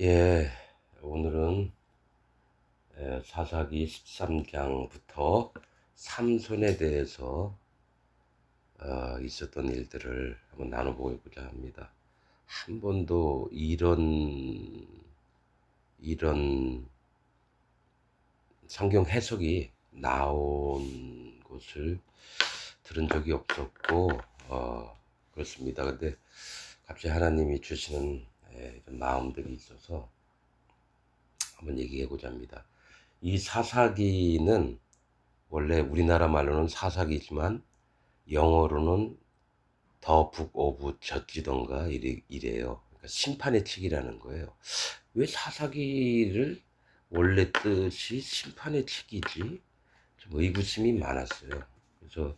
예, 오늘은 사사기 13장부터 삼손에 대해서 있었던 일들을 한번 나눠보고자 합니다. 한 번도 이런 성경 해석이 나온 것을 들은 적이 없었고, 그렇습니다. 근데 갑자기 하나님이 주시는 이런 마음들이 있어서 한번 얘기해보자 합니다. 이 사사기는 원래 우리나라 말로는 사사기지만 영어로는 The Book of Judge던가 이래요. 그러니까 심판의 책이라는 거예요. 왜 사사기를 원래 뜻이 심판의 책이지? 좀 의구심이 많았어요. 그래서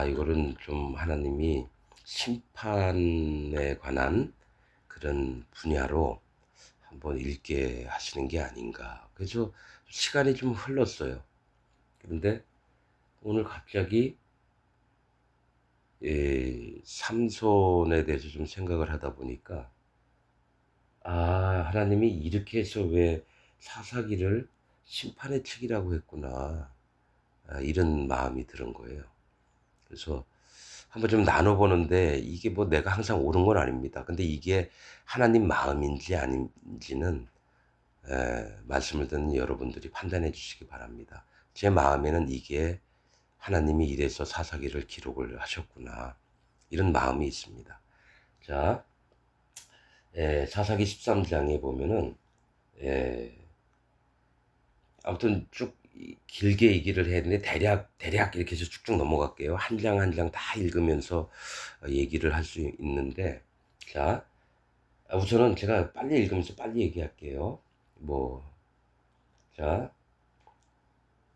이거는 좀 하나님이 심판에 관한 그런 분야로 한번 읽게 하시는 게 아닌가. 그래서 시간이 좀 흘렀어요. 그런데 오늘 갑자기 삼손에 대해서 좀 생각을 하다 보니까 하나님이 이렇게 해서 왜 사사기를 심판의 책이라고 했구나. 이런 마음이 드는 거예요. 그래서 한번 좀 나눠보는데 이게 뭐 내가 항상 옳은 건 아닙니다. 근데 이게 하나님 마음인지 아닌지는 말씀을 듣는 여러분들이 판단해 주시기 바랍니다. 제 마음에는 이게 하나님이 이래서 사사기를 기록을 하셨구나. 이런 마음이 있습니다. 자, 사사기 13장에 보면은, 아무튼 쭉 길게 얘기를 해야 되는데, 대략 이렇게 해서 쭉쭉 넘어갈게요. 한 장 한 장 다 읽으면서 얘기를 할 수 있는데, 자, 우선은 제가 빨리 읽으면서 빨리 얘기할게요. 자,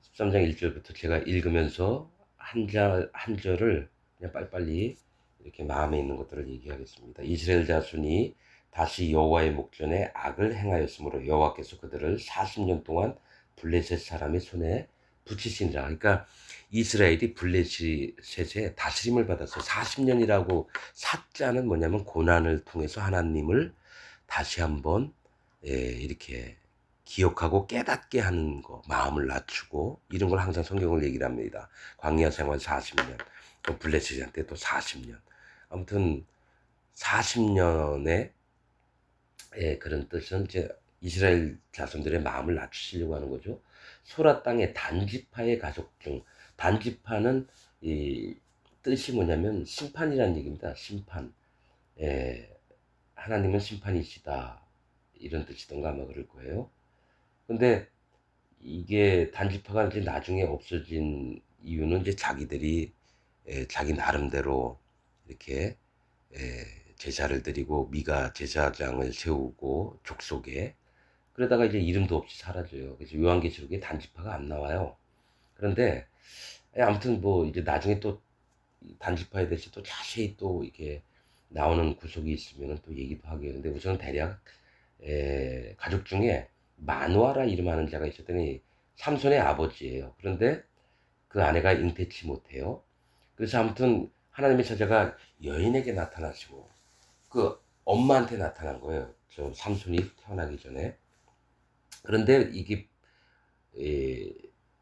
13장 1절부터 제가 읽으면서 한 절을 그냥 빨리빨리 이렇게 마음에 있는 것들을 얘기하겠습니다. 이스라엘 자손이 다시 여호와의 목전에 악을 행하였으므로 여호와께서 그들을 40년 동안 블레셋 사람의 손에 붙이시니라. 그러니까 이스라엘이 블레셋의 다스림을 받았어요. 40년이라고 사자는 뭐냐면 고난을 통해서 하나님을 다시 한번 이렇게 기억하고 깨닫게 하는 거, 마음을 낮추고 이런 걸 항상 성경을 얘기를 합니다. 광야 생활 40년, 또 블레셋한테 또 40년. 아무튼 40년의 그런 뜻은 이제 이스라엘 자손들의 마음을 낮추시려고 하는 거죠. 소라 땅의 단지파의 가족 중 단지파는 이 뜻이 뭐냐면 심판이라는 얘기입니다. 심판. 하나님은 심판이시다. 이런 뜻이던가 아마 그럴 거예요. 근데 이게 단지파가 이제 나중에 없어진 이유는 이제 자기들이 자기 나름대로 이렇게 제사를 드리고 미가 제사장을 세우고 족속에 그러다가 이제 이름도 없이 사라져요. 그래서 요한계시록에 단지파가 안 나와요. 그런데 아무튼 뭐 이제 나중에 또 단지파에 대해서 또 자세히 또 이렇게 나오는 구석이 있으면 또 얘기도 하게. 근데 우선 대략 가족 중에 마누아라 이름하는 자가 있었더니 삼손의 아버지예요. 그런데 그 아내가 잉태치 못해요. 그래서 아무튼 하나님의 처자가 여인에게 나타나시고 그 엄마한테 나타난 거예요. 저 삼손이 태어나기 전에. 그런데 이게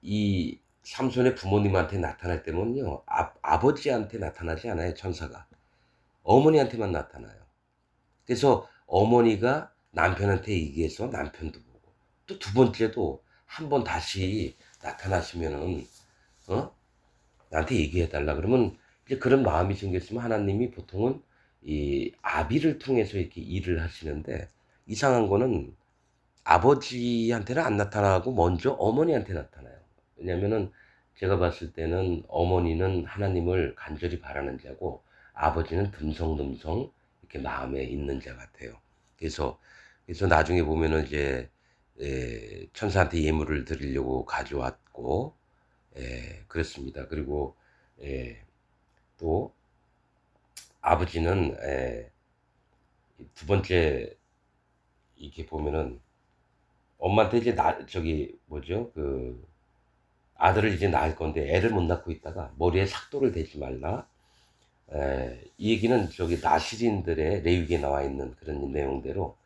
이 삼손의 부모님한테 나타날 때는요, 아버지한테 나타나지 않아요, 천사가. 어머니한테만 나타나요. 그래서 어머니가 남편한테 얘기해서 남편도 보고, 또 두 번째도 한 번 다시 나타나시면은, 어? 나한테 얘기해달라. 그러면 이제 그런 마음이 생겼으면 하나님이 보통은 이 아비를 통해서 이렇게 일을 하시는데, 이상한 거는 아버지한테는 안 나타나고 먼저 어머니한테 나타나요. 왜냐면은 제가 봤을 때는 어머니는 하나님을 간절히 바라는 자고 아버지는 듬성듬성 이렇게 마음에 있는 자 같아요. 그래서 나중에 보면은 이제 천사한테 예물을 드리려고 가져왔고 그렇습니다. 그리고 에, 또 아버지는 두 번째 이렇게 보면은 엄마한테 이제 저기 뭐죠? 그 아들을 이제 낳을 건데 애를 못 낳고 있다가 머리에 삭도를 대지 말라. 이 얘기는 저기 나시린들의 레위기에 나와 있는 그런 내용대로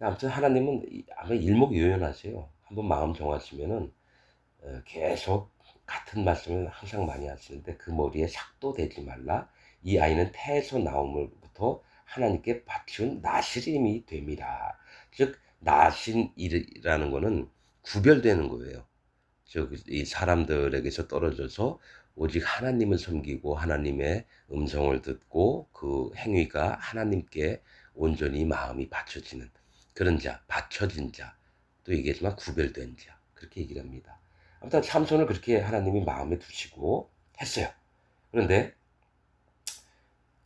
아무튼 하나님은 아마 일목요연하세요. 한번 마음 정하시면은 계속 같은 말씀을 항상 많이 하시는데 그 머리에 삭도 대지 말라. 이 아이는 태에서 나옴으로부터 하나님께 바치운 나실임이 됨이라. 즉 나신이라는 거는 구별되는 거예요. 즉 이 사람들에게서 떨어져서 오직 하나님을 섬기고 하나님의 음성을 듣고 그 행위가 하나님께 온전히 마음이 바쳐지는 그런 자, 바쳐진 자, 또 얘기했지만 구별된 자, 그렇게 얘기를 합니다. 아무튼 삼손을 그렇게 하나님이 마음에 두시고 했어요. 그런데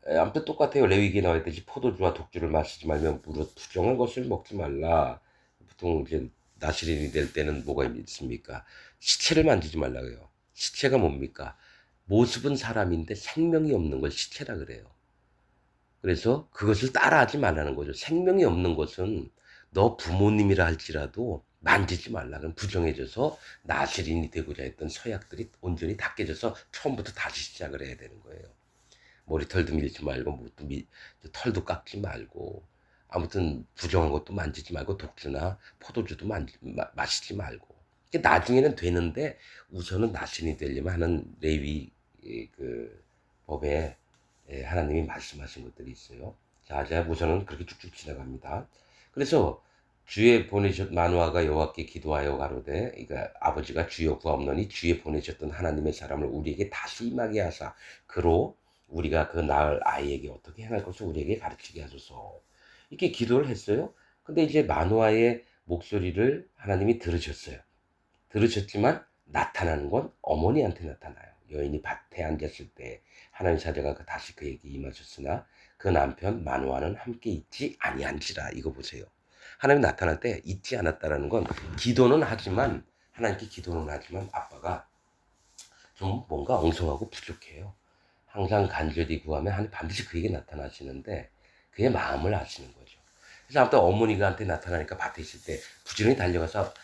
아무튼 똑같아요. 레위기에 나와 있듯이 포도주와 독주를 마시지 말며 무릇 부정한 것을 먹지 말라. 보통 이제 나시린이 될 때는 뭐가 있습니까? 시체를 만지지 말라 그래요. 시체가 뭡니까? 모습은 사람인데 생명이 없는 걸 시체라 그래요. 그래서 그것을 따라하지 말라는 거죠. 생명이 없는 것은 너 부모님이라 할지라도 만지지 말라. 그럼 부정해져서 나시린이 되고자 했던 서약들이 온전히 다 깨져서 처음부터 다시 시작을 해야 되는 거예요. 머리털도 밀지 말고 털도 깎지 말고 아무튼 부정한 것도 만지지 말고 독주나 포도주도 마시지 말고 나중에는 되는데 우선은 나신이 되려면 하는 레위 그 법에 하나님이 말씀하신 것들이 있어요. 자, 제가 우선은 그렇게 쭉쭉 지나갑니다. 그래서 주에 보내셨 마누아가 여호와께 기도하여 가로되, 그러니까 아버지가 주여 구하옵노니 주에 보내셨던 하나님의 사람을 우리에게 다시 임하게 하사 그로 우리가 그 낳을 아이에게 어떻게 행할 것을 우리에게 가르치게 하소서. 이렇게 기도를 했어요. 근데 이제 마누아의 목소리를 하나님이 들으셨어요. 들으셨지만 나타나는 건 어머니한테 나타나요. 여인이 밭에 앉았을 때 하나님 사자가 다시 그에게 임하셨으나 그 남편 마누아는 함께 있지 아니한지라. 이거 보세요. 하나님 나타날 때 있지 않았다라는 건 기도는 하지만 하나님께 기도는 하지만 아빠가 좀 뭔가 엉성하고 부족해요. 항상 간절히 구하면 하나님 반드시 그에게 나타나시는데 그의 마음을 아시는 거죠. 그래서 아무튼 어머니가한테 나타나니까 밭에 있을 때 부지런히 달려가서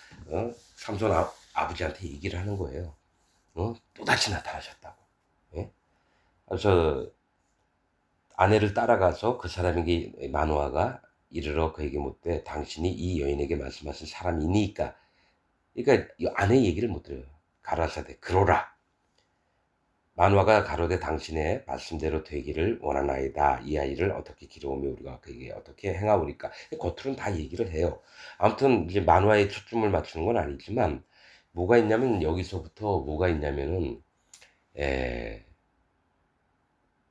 삼손 아버지한테 얘기를 하는 거예요. 또다시 나타나셨다고. 예? 그래서 아내를 따라가서 그 사람에게 마누아가 이르러 그에게 묻되 당신이 이 여인에게 말씀하신 사람이니까, 그러니까 아내 얘기를 못 들어요. 가라사대 그로라. 마누아가 가로되 당신의 말씀대로 되기를 원하나이다. 이 아이를 어떻게 기르오며 우리가 그에게 어떻게 행하오리까. 겉으로는 다 얘기를 해요. 아무튼 이제 마누아의 초점을 맞추는 건 아니지만 뭐가 있냐면 여기서부터 뭐가 있냐면은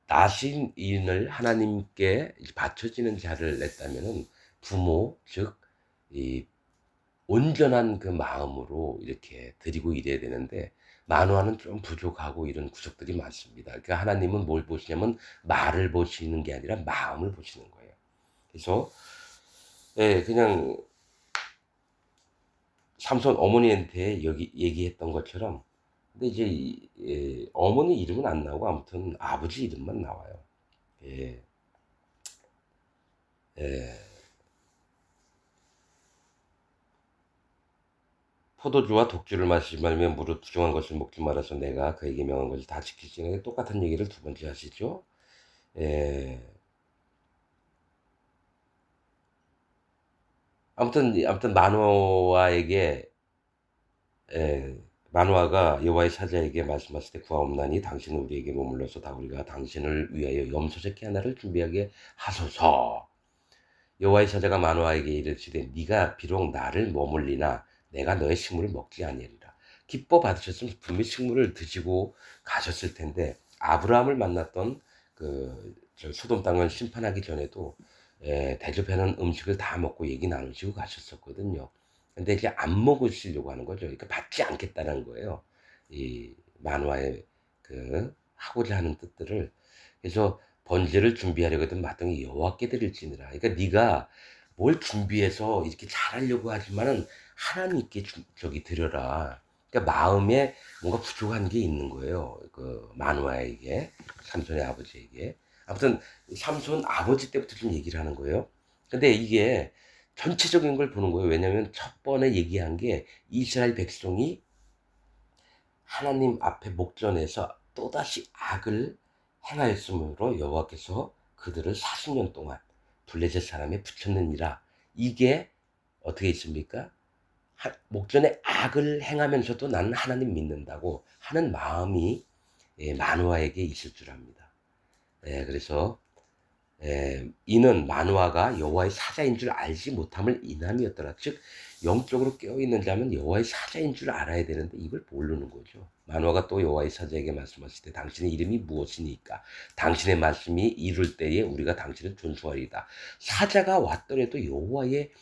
나신인을 하나님께 바쳐지는 자를 냈다면은 부모 즉 이 온전한 그 마음으로 이렇게 드리고 이래야 되는데 만화는 좀 부족하고 이런 구석들이 많습니다. 그러니까 하나님은 뭘 보시냐면 말을 보시는 게 아니라 마음을 보시는 거예요. 그래서 그냥 삼손 어머니한테 여기 얘기했던 것처럼 근데 이제 어머니 이름은 안 나오고 아무튼 아버지 이름만 나와요. 예, 예. 포도주와 독주를 마시지 말며 무릇 부정한 것을 먹지 말아서 내가 그에게 명한 것을 다 지키시는 똑같은 얘기를 두 번째 하시죠. 예. 아무튼 마노아에게 마노아가 여호와의 사자에게 말씀하실 때 구하옵나니 당신은 우리에게 머물러서 다 우리가 당신을 위하여 염소새끼 하나를 준비하게 하소서. 여호와의 사자가 마노아에게 이르시되 네가 비록 나를 머물리나 내가 너의 식물을 먹지 아니하리라. 기뻐 받으셨으면 분명히 식물을 드시고 가셨을 텐데 아브라함을 만났던 저 소돔 땅을 심판하기 전에도 대접해놓은 음식을 다 먹고 얘기 나누시고 가셨었거든요. 근데 이제 안 먹으시려고 하는 거죠. 그러니까 받지 않겠다는 거예요. 이 만화의 하고자 하는 뜻들을. 그래서 번제를 준비하려거든 마땅히 여호와께 드릴지니라. 그러니까 네가 뭘 준비해서 이렇게 잘하려고 하지만은 하나님께 저기 드려라. 그러니까 마음에 뭔가 부족한 게 있는 거예요. 그 마누아에게, 삼손의 아버지에게. 아무튼 삼손 아버지 때부터 좀 얘기를 하는 거예요. 근데 이게 전체적인 걸 보는 거예요. 왜냐하면 첫 번에 얘기한 게 이스라엘 백성이 하나님 앞에 목전에서 또다시 악을 행하였으므로 여호와께서 그들을 40년 동안 블레셋 사람에 붙였느니라. 이게 어떻게 있습니까? 목전에 악을 행하면서도 나는 하나님 믿는다고 하는 마음이 만화에게 있을 줄 압니다. 그래서 이는 만화가 여호와의 사자인 줄 알지 못함을 인함이었더라. 즉 영적으로 깨어있는 자면 여호와의 사자인 줄 알아야 되는데 이걸 모르는 거죠. 만화가 또 여호와의 사자에게 말씀하실 때 당신의 이름이 무엇이니까 당신의 말씀이 이룰 때에 우리가 당신을 존중하리이다. 사자가 왔더라도 여호와의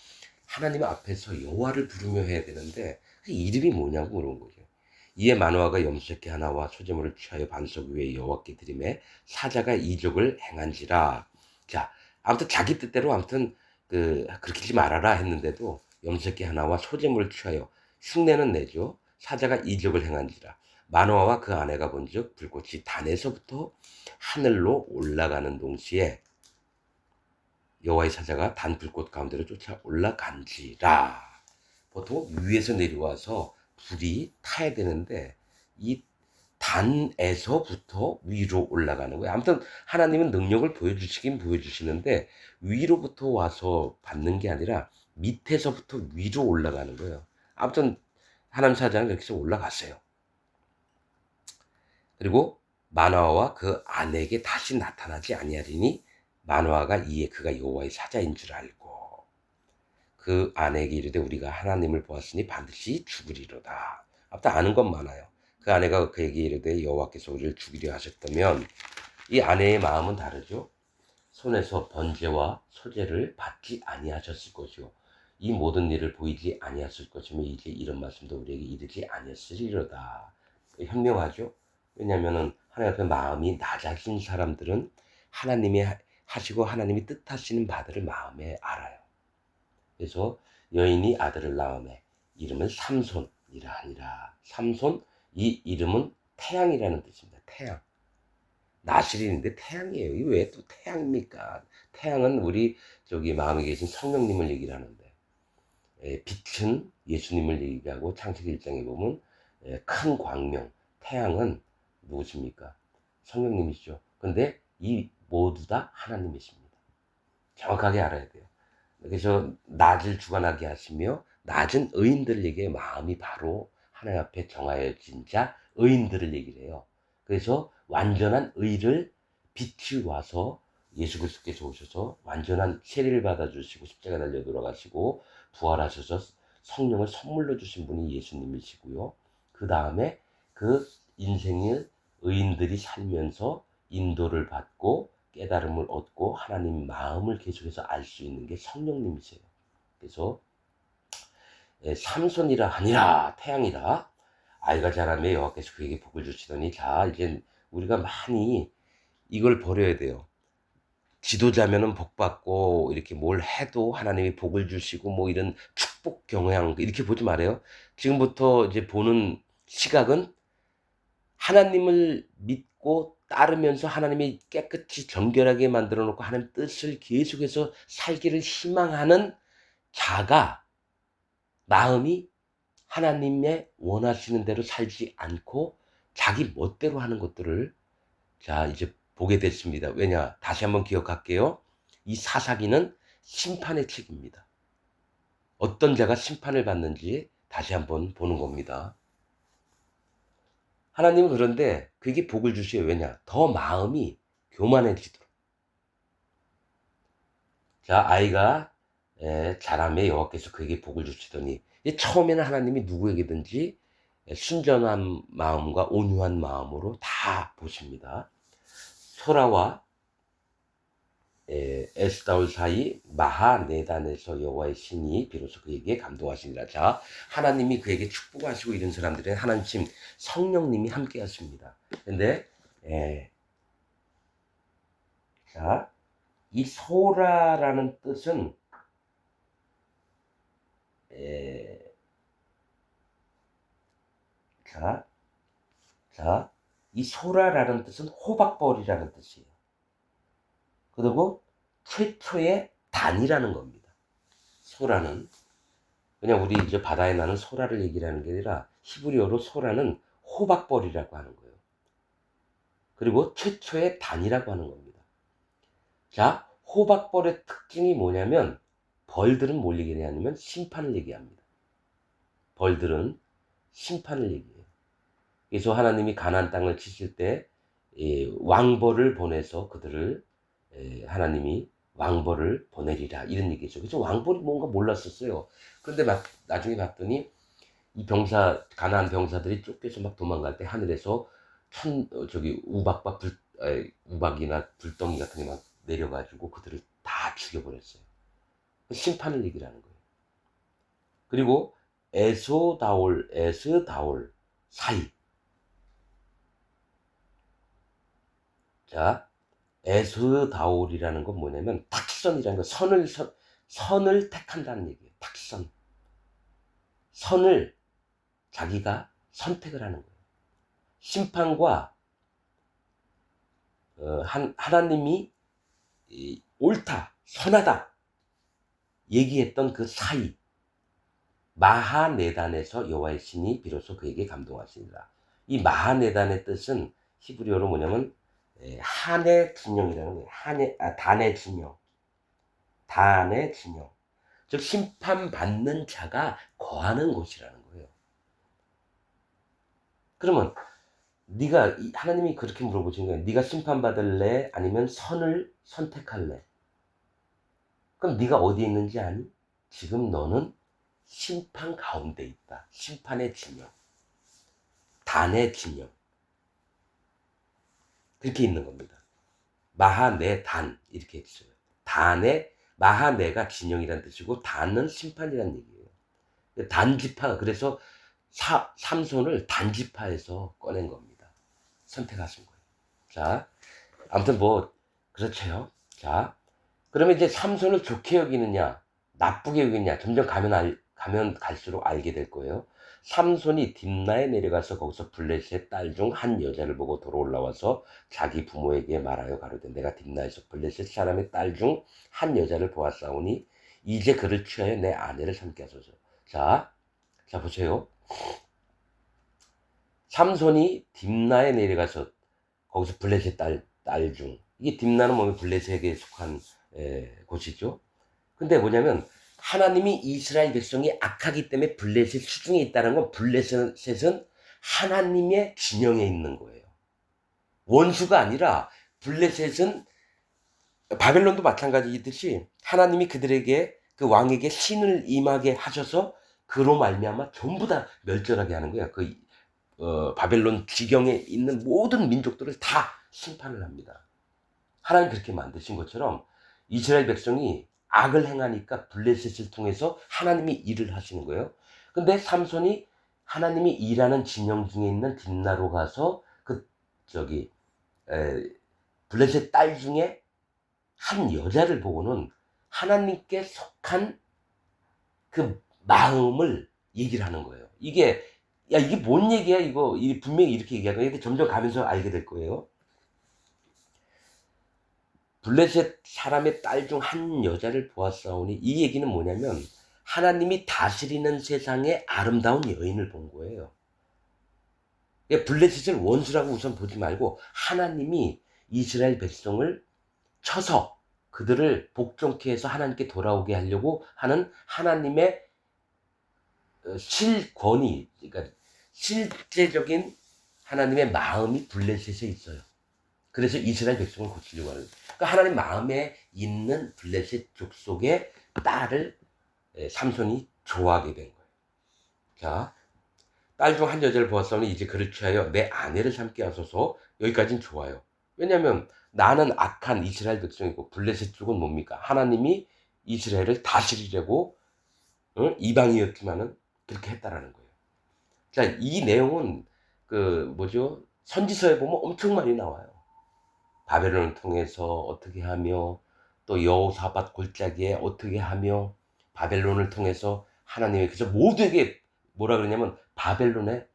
하나님 앞에서 여호와를 부르며 해야 되는데 그 이름이 뭐냐고 그런 거죠. 이에 마노아가 염소새끼 하나와 소제물을 취하여 반석 위에 여호와께 드리매 사자가 이적을 행한지라. 자, 아무튼 자기 뜻대로 아무튼 그렇게 하지 말아라 했는데도 염소새끼 하나와 소제물을 취하여 흉내는 내죠. 사자가 이적을 행한지라. 마노아와 그 아내가 본즉 불꽃이 단에서부터 하늘로 올라가는 동시에 여호와의 사자가 단 불꽃 가운데로 쫓아 올라간지라. 보통 위에서 내려와서 불이 타야 되는데 이 단에서부터 위로 올라가는 거예요. 아무튼 하나님은 능력을 보여주시긴 보여주시는데 위로부터 와서 받는 게 아니라 밑에서부터 위로 올라가는 거예요. 아무튼 하나님 사자는 이렇게 올라갔어요. 그리고 마노아와 그 아내에게 다시 나타나지 아니하리니 마노아가 이에 그가 여호와의 사자인 줄 알고 그 아내에게 이르되 우리가 하나님을 보았으니 반드시 죽으리로다. 아무튼 아는 건 많아요. 그 아내가 그에게 이르되 여호와께서 우리를 죽이려 하셨다면 이 아내의 마음은 다르죠. 손에서 번제와 소제를 받지 아니하셨을 것이요 이 모든 일을 보이지 아니하셨을 것이며 이제 이런 말씀도 우리에게 이르지 아니하였으리로다. 현명하죠. 왜냐하면 하나님 앞에 마음이 낮아진 사람들은 하나님이 하시고 하나님이 뜻하시는 바들을 마음에 알아요. 그래서 여인이 아들을 낳음에 이름은 삼손이라 하니라. 삼손 이 이름은 태양이라는 뜻입니다. 태양. 나실인데 태양이에요. 이게 왜 또 태양입니까? 태양은 우리 저기 마음에 계신 성령님을 얘기를 하는데 빛은 예수님을 얘기하고 창세기 1장에 보면 큰 광명 태양은 누구십니까? 성령님이시죠. 근데 이 모두 다 하나님이십니다. 정확하게 알아야 돼요. 그래서 낮을 주관하게 하시며 낮은 의인들에게 마음이 바로 하나님 앞에 정하여진 자 의인들을 얘기를 해요. 그래서 완전한 의를 빛이 와서 예수 그리스도께서 오셔서 완전한 세례를 받아주시고 십자가 달려 돌아가시고 부활하셔서 성령을 선물로 주신 분이 예수님이시고요. 그 다음에 그 인생을 의인들이 살면서 인도를 받고 깨달음을 얻고 하나님 마음을 계속해서 알 수 있는 게 성령님이세요. 그래서 삼손이라 하니라 태양이라 아이가 자라매 여호와께서 그에게 복을 주시더니 자 이제 우리가 많이 이걸 버려야 돼요. 지도자면은 복 받고 이렇게 뭘 해도 하나님이 복을 주시고 뭐 이런 축복 경향 이렇게 보지 말아요. 지금부터 이제 보는 시각은 하나님을 믿고 따르면서 하나님이 깨끗이 정결하게 만들어 놓고 하나님 뜻을 계속해서 살기를 희망하는 자가 마음이 하나님의 원하시는 대로 살지 않고 자기 멋대로 하는 것들을 자 이제 보게 됐습니다. 왜냐? 다시 한번 기억할게요. 이 사사기는 심판의 책입니다. 어떤 자가 심판을 받는지 다시 한번 보는 겁니다. 하나님은 그런데 그게 복을 주셔요. 왜냐? 더 마음이 교만해지도록. 자, 아이가 자라매 여호와께서 그에게 복을 주시더니 처음에는 하나님이 누구에게든지 순전한 마음과 온유한 마음으로 다 보십니다. 소라와 에스다올 사이 마하네단에서 여호와의 신이 비로소 그에게 감동하시니라. 자, 하나님이 그에게 축복하시고 이런 사람들은 하나님 성령님이 함께 하십니다. 근데 자, 이 소라라는 뜻은 이 소라라는 뜻은 호박벌이라는 뜻이에요. 그리고 최초의 단이라는 겁니다. 소라는 그냥 우리 이제 바다에 나는 소라를 얘기를 하는 게 아니라 히브리어로 소라는 호박벌이라고 하는 거예요. 그리고 최초의 단이라고 하는 겁니다. 자, 호박벌의 특징이 뭐냐면 벌들은 뭘 얘기하냐면 심판을 얘기합니다. 벌들은 심판을 얘기해요. 그래서 하나님이 가나안 땅을 치실 때 왕벌을 보내서 그들을 하나님이 왕벌을 보내리라 이런 얘기죠. 그래서 왕벌이 뭔가 몰랐었어요. 그런데 나중에 봤더니 이 가나안 병사들이 쫓겨서 막 도망갈 때 하늘에서 우박이나 불덩이 같은 게 막 내려가지고 그들을 다 죽여버렸어요. 심판을 얘기를 하는 거예요. 그리고 에스다올 사이. 자, 에스다올이라는 건 뭐냐면 탁선이라는 거, 선을 택한다는 얘기예요. 탁선. 선을 자기가 선택을 하는 거예요. 심판과 하나님이 옳다, 선하다 얘기했던 그 사이, 마하네단에서 여호와의 신이 비로소 그에게 감동하시니라. 이 마하네단의 뜻은 히브리어로 뭐냐면 한의 진영이라는 거예요. 단의 진영. 단의 진영. 즉 심판받는 자가 거하는 곳이라는 거예요. 그러면 하나님이 그렇게 물어보신 거예요. 네가 심판받을래? 아니면 선을 선택할래? 그럼 네가 어디에 있는지 아니? 지금 너는 심판 가운데 있다. 심판의 진영. 단의 진영. 그렇게 있는 겁니다. 마하네 단 이렇게 했어요. 마하네가 진영이라는 뜻이고 단은 심판이라는 얘기예요. 단지파 그래서 삼손을 단지파에서 꺼낸 겁니다. 선택하신 거예요. 자, 아무튼 그렇죠. 자, 그러면 이제 삼손을 좋게 여기느냐, 나쁘게 여기느냐, 점점 가면 갈수록 알게 될 거예요. 삼손이 딥나에 내려가서 거기서 블레셋의 딸 중 한 여자를 보고 돌아올라와서 자기 부모에게 말하여 가로되 내가 딥나에서 블레셋 사람의 딸 중 한 여자를 보았사오니 이제 그를 취하여 내 아내를 삼게 하소서. 자 보세요. 삼손이 딥나에 내려가서 거기서 블레셋 딸 중, 이게 딥나는 뭐냐면 블레셋에게 속한 곳이죠. 근데 뭐냐면 하나님이 이스라엘 백성이 악하기 때문에 블레셋 수중에 있다는 건 블레셋은 하나님의 진영에 있는 거예요. 원수가 아니라 블레셋은 바벨론도 마찬가지듯이 하나님이 그들에게 그 왕에게 신을 임하게 하셔서 그로 말미암아 전부 다 멸절하게 하는 거야. 바벨론 지경에 있는 모든 민족들을 다 심판을 합니다. 하나님 그렇게 만드신 것처럼 이스라엘 백성이 악을 행하니까 블레셋을 통해서 하나님이 일을 하시는 거예요. 근데 삼손이 하나님이 일하는 진영 중에 있는 딥나로 가서 블레셋 딸 중에 한 여자를 보고는 하나님께 속한 그 마음을 얘기를 하는 거예요. 이게 뭔 얘기야 이거, 분명히 이렇게 얘기하는 거예요. 점점 가면서 알게 될 거예요. 블레셋 사람의 딸 중 한 여자를 보았사오니 이 얘기는 뭐냐면 하나님이 다스리는 세상에 아름다운 여인을 본 거예요. 블레셋을 원수라고 우선 보지 말고 하나님이 이스라엘 백성을 쳐서 그들을 복종케 해서 하나님께 돌아오게 하려고 하는 하나님의 실권이, 그러니까 실제적인 하나님의 마음이 블레셋에 있어요. 그래서 이스라엘 백성을 고치려고 하는 거예요. 그러니까 하나님 마음에 있는 블레셋 족속의 딸을 삼손이 좋아하게 된 거예요. 자, 딸 중 한 여자를 보았사오니 이제 그를 취하여 내 아내를 삼게 하소서. 여기까지는 좋아요. 왜냐하면 나는 악한 이스라엘 백성이고 블레셋 쪽은 뭡니까? 하나님이 이스라엘을 다스리려고 이방이었지만은 그렇게 했다라는 거예요. 자, 이 내용은 선지서에 보면 엄청 많이 나와요. 바벨론을 통해서 어떻게 하며 또 여호사밧 골짜기에 어떻게 하며 바벨론을 통해서 하나님의, 그래서 모두에게 뭐라 그러냐면 바벨론에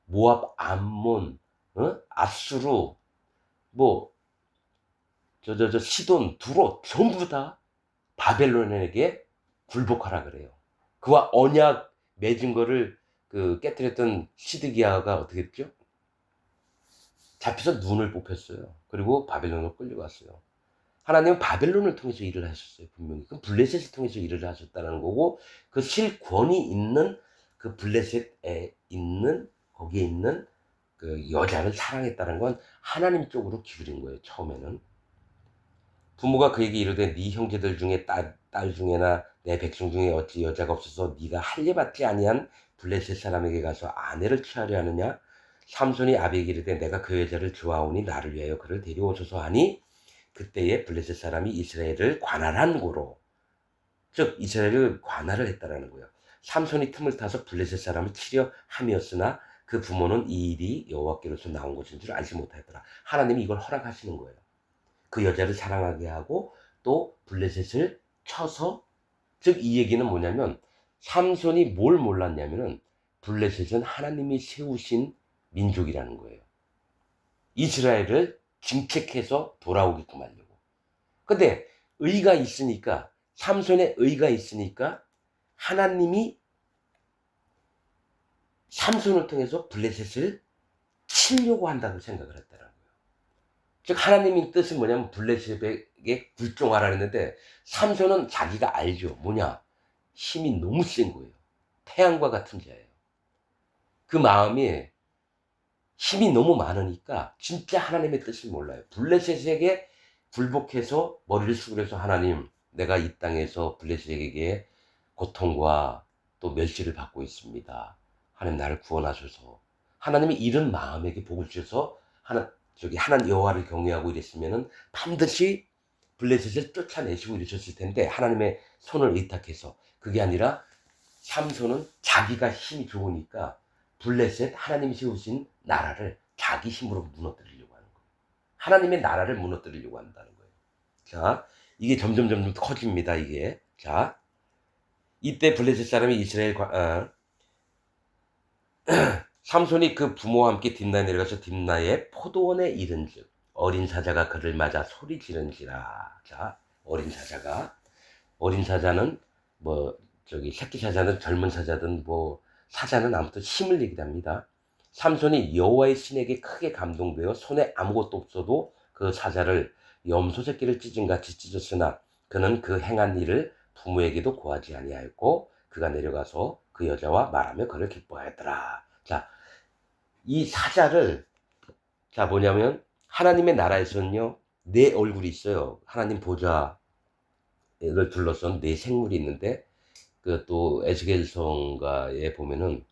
모압, 암몬, 아수르, 시돈, 두로 전부 다 바벨론에게 굴복하라 그래요. 그와 언약 맺은 거를 깨뜨렸던 시드기야가 어떻게 했죠? 잡혀서 눈을 뽑혔어요. 그리고 바벨론으로 끌려갔어요. 하나님은 바벨론을 통해서 일을 하셨어요, 분명히. 그 블레셋을 통해서 일을 하셨다는 거고, 그 실권이 있는 그 블레셋에 있는, 거기에 있는 그 여자를 사랑했다는 건 하나님 쪽으로 기울인 거예요, 처음에는. 부모가 그에게 이르되 네 형제들 중에 딸 중에나 내 백성 중에 어찌 여자가 없어서 네가 할례받지 아니한 블레셋 사람에게 가서 아내를 취하려 하느냐. 삼손이 아비에게 이르되 내가 그 여자를 좋아하오니 나를 위하여 그를 데려오소서 하니 그때에 블레셋 사람이 이스라엘을 관할한 고로, 즉 이스라엘을 관할을 했다라는 거예요. 삼손이 틈을 타서 블레셋 사람을 치려 함이었으나 그 부모는 이 일이 여호와께로서 나온 것인 줄 알지 못하였더라. 하나님이 이걸 허락하시는 거예요. 그 여자를 사랑하게 하고 또 블레셋을 쳐서, 즉 이 얘기는 뭐냐면 삼손이 뭘 몰랐냐면은 블레셋은 하나님이 세우신 민족이라는 거예요. 이스라엘을 징책해서 돌아오게끔 하려고. 근데 의가 있으니까, 삼손의 의가 있으니까 하나님이 삼손을 통해서 블레셋을 치려고 한다고 생각을 했다는 거예요. 즉 하나님의 뜻은 뭐냐면 블레셋에게 굴종하라 했는데 삼손은 자기가 알죠. 뭐냐? 힘이 너무 센 거예요. 태양과 같은 자예요. 그 마음이 힘이 너무 많으니까 진짜 하나님의 뜻을 몰라요. 블레셋에게 굴복해서 머리를 숙여서 하나님, 내가 이 땅에서 블레셋에게 고통과 또 멸시를 받고 있습니다. 하나님 나를 구원하셔서, 하나님이 이런 마음에게 복을 주셔서 하나님 여호와를 경외하고 이랬으면은 반드시 블레셋을 쫓아내시고 이러셨을 텐데 하나님의 손을 의탁해서, 그게 아니라 삼손은 자기가 힘이 좋으니까 블레셋, 하나님이 세우신 나라를 자기 힘으로 무너뜨리려고 하는 거예요. 하나님의 나라를 무너뜨리려고 한다는 거예요. 자, 이게 점점 커집니다, 이게. 자, 이때 블레셋 사람이 삼손이 그 부모와 함께 딥나에 내려가서 딥나의 포도원에 이른즉 어린 사자가 그를 맞아 소리 지른지라. 자, 어린 사자는 새끼 사자든 젊은 사자든 사자는 아무튼 힘을 얘기합니다. 삼손이 여호와의 신에게 크게 감동되어 손에 아무것도 없어도 그 사자를 염소 새끼를 찢은같이 찢었으나 그는 그 행한 일을 부모에게도 고하지 아니하였고 그가 내려가서 그 여자와 말하며 그를 기뻐하였더라. 자, 이 사자를, 뭐냐면 하나님의 나라에서는요, 네 얼굴이 있어요. 하나님 보좌를 둘러싼 네 생물이 있는데, 그 또 에스겔서가에 보면은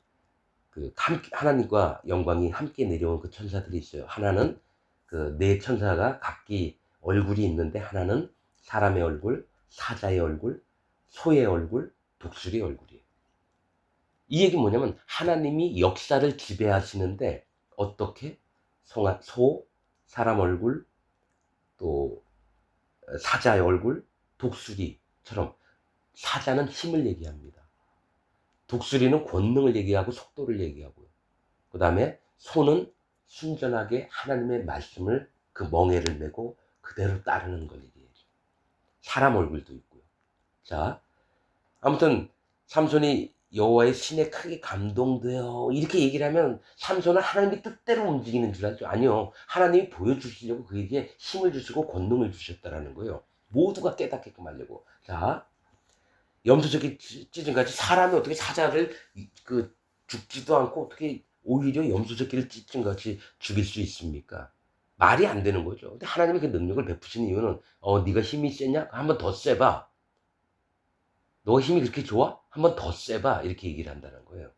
하나님과 영광이 함께 내려온 그 천사들이 있어요. 하나는 그 네 천사가 각기 얼굴이 있는데, 하나는 사람의 얼굴, 사자의 얼굴, 소의 얼굴, 독수리의 얼굴이에요. 이 얘기 뭐냐면 하나님이 역사를 지배하시는데 어떻게 소, 사람 얼굴, 또 사자의 얼굴, 독수리처럼. 사자는 힘을 얘기합니다. 독수리는 권능을 얘기하고 속도를 얘기하고요. 그 다음에 소는 순전하게 하나님의 말씀을 그 멍에를 메고 그대로 따르는 걸 얘기해요. 사람 얼굴도 있고요. 자, 아무튼 삼손이 여호와의 신에 크게 감동되어 이렇게 얘기를 하면 삼손은 하나님의 뜻대로 움직이는 줄 알죠? 아니요. 하나님이 보여주시려고 그에게 힘을 주시고 권능을 주셨다라는 거예요. 모두가 깨닫게끔 하려고. 자, 염소새끼 찢은같이 사람이 어떻게 사자를 죽지도 않고 어떻게 오히려 염소새끼를 찢은같이 죽일 수 있습니까? 말이 안 되는 거죠. 근데 하나님이 그 능력을 베푸시는 이유는 네가 힘이 세냐? 한번 더 세봐. 너 힘이 그렇게 좋아? 한번 더 세봐. 이렇게 얘기를 한다는 거예요.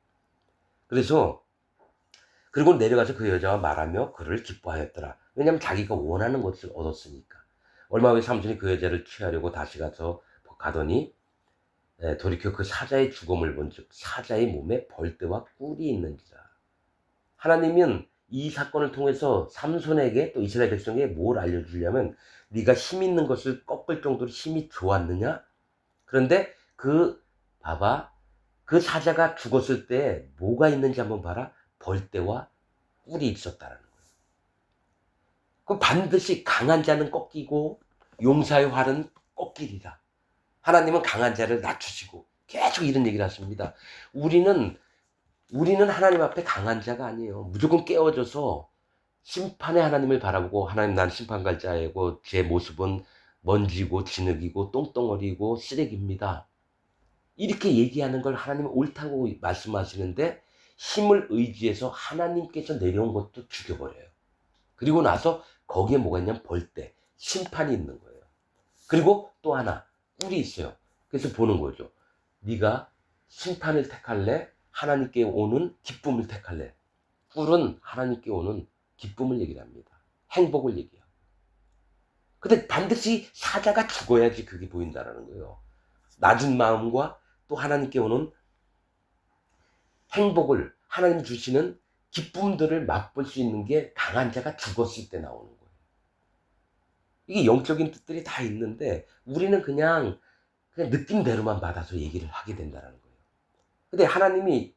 그래서 그리고 내려가서 그 여자와 말하며 그를 기뻐하였더라. 왜냐하면 자기가 원하는 것을 얻었으니까. 얼마 후에 삼손이 그 여자를 취하려고 다시 가더니 돌이켜 그 사자의 죽음을 본즉 사자의 몸에 벌떼와 꿀이 있는지라. 하나님은 이 사건을 통해서 삼손에게 또 이스라엘 백성에게 뭘 알려주려면, 네가 힘 있는 것을 꺾을 정도로 힘이 좋았느냐? 그런데 봐봐, 그 사자가 죽었을 때 뭐가 있는지 한번 봐라. 벌떼와 꿀이 있었다는 거예요. 그럼 반드시 강한 자는 꺾이고 용사의 활은 꺾이리라. 하나님은 강한 자를 낮추시고 계속 이런 얘기를 하십니다. 우리는 하나님 앞에 강한 자가 아니에요. 무조건 깨어져서 심판의 하나님을 바라보고, 하나님 난 심판갈 자이고 제 모습은 먼지고 진흙이고 똥덩어리고 쓰레기입니다. 이렇게 얘기하는 걸 하나님은 옳다고 말씀하시는데 힘을 의지해서 하나님께서 내려온 것도 죽여버려요. 그리고 나서 거기에 뭐가 있냐면 벌떼, 심판이 있는 거예요. 그리고 또 하나 꿀이 있어요. 그래서 보는 거죠. 네가 심판을 택할래? 하나님께 오는 기쁨을 택할래? 꿀은 하나님께 오는 기쁨을 얘기를 합니다. 행복을 얘기해요. 근데 반드시 사자가 죽어야지 그게 보인다라는 거예요. 낮은 마음과 또 하나님께 오는 행복을 하나님 주시는 기쁨들을 맛볼 수 있는 게 강한 자가 죽었을 때 나오는 거예요. 이게 영적인 뜻들이 다 있는데 우리는 그냥 느낌대로만 받아서 얘기를 하게 된다는 거예요. 근데 하나님이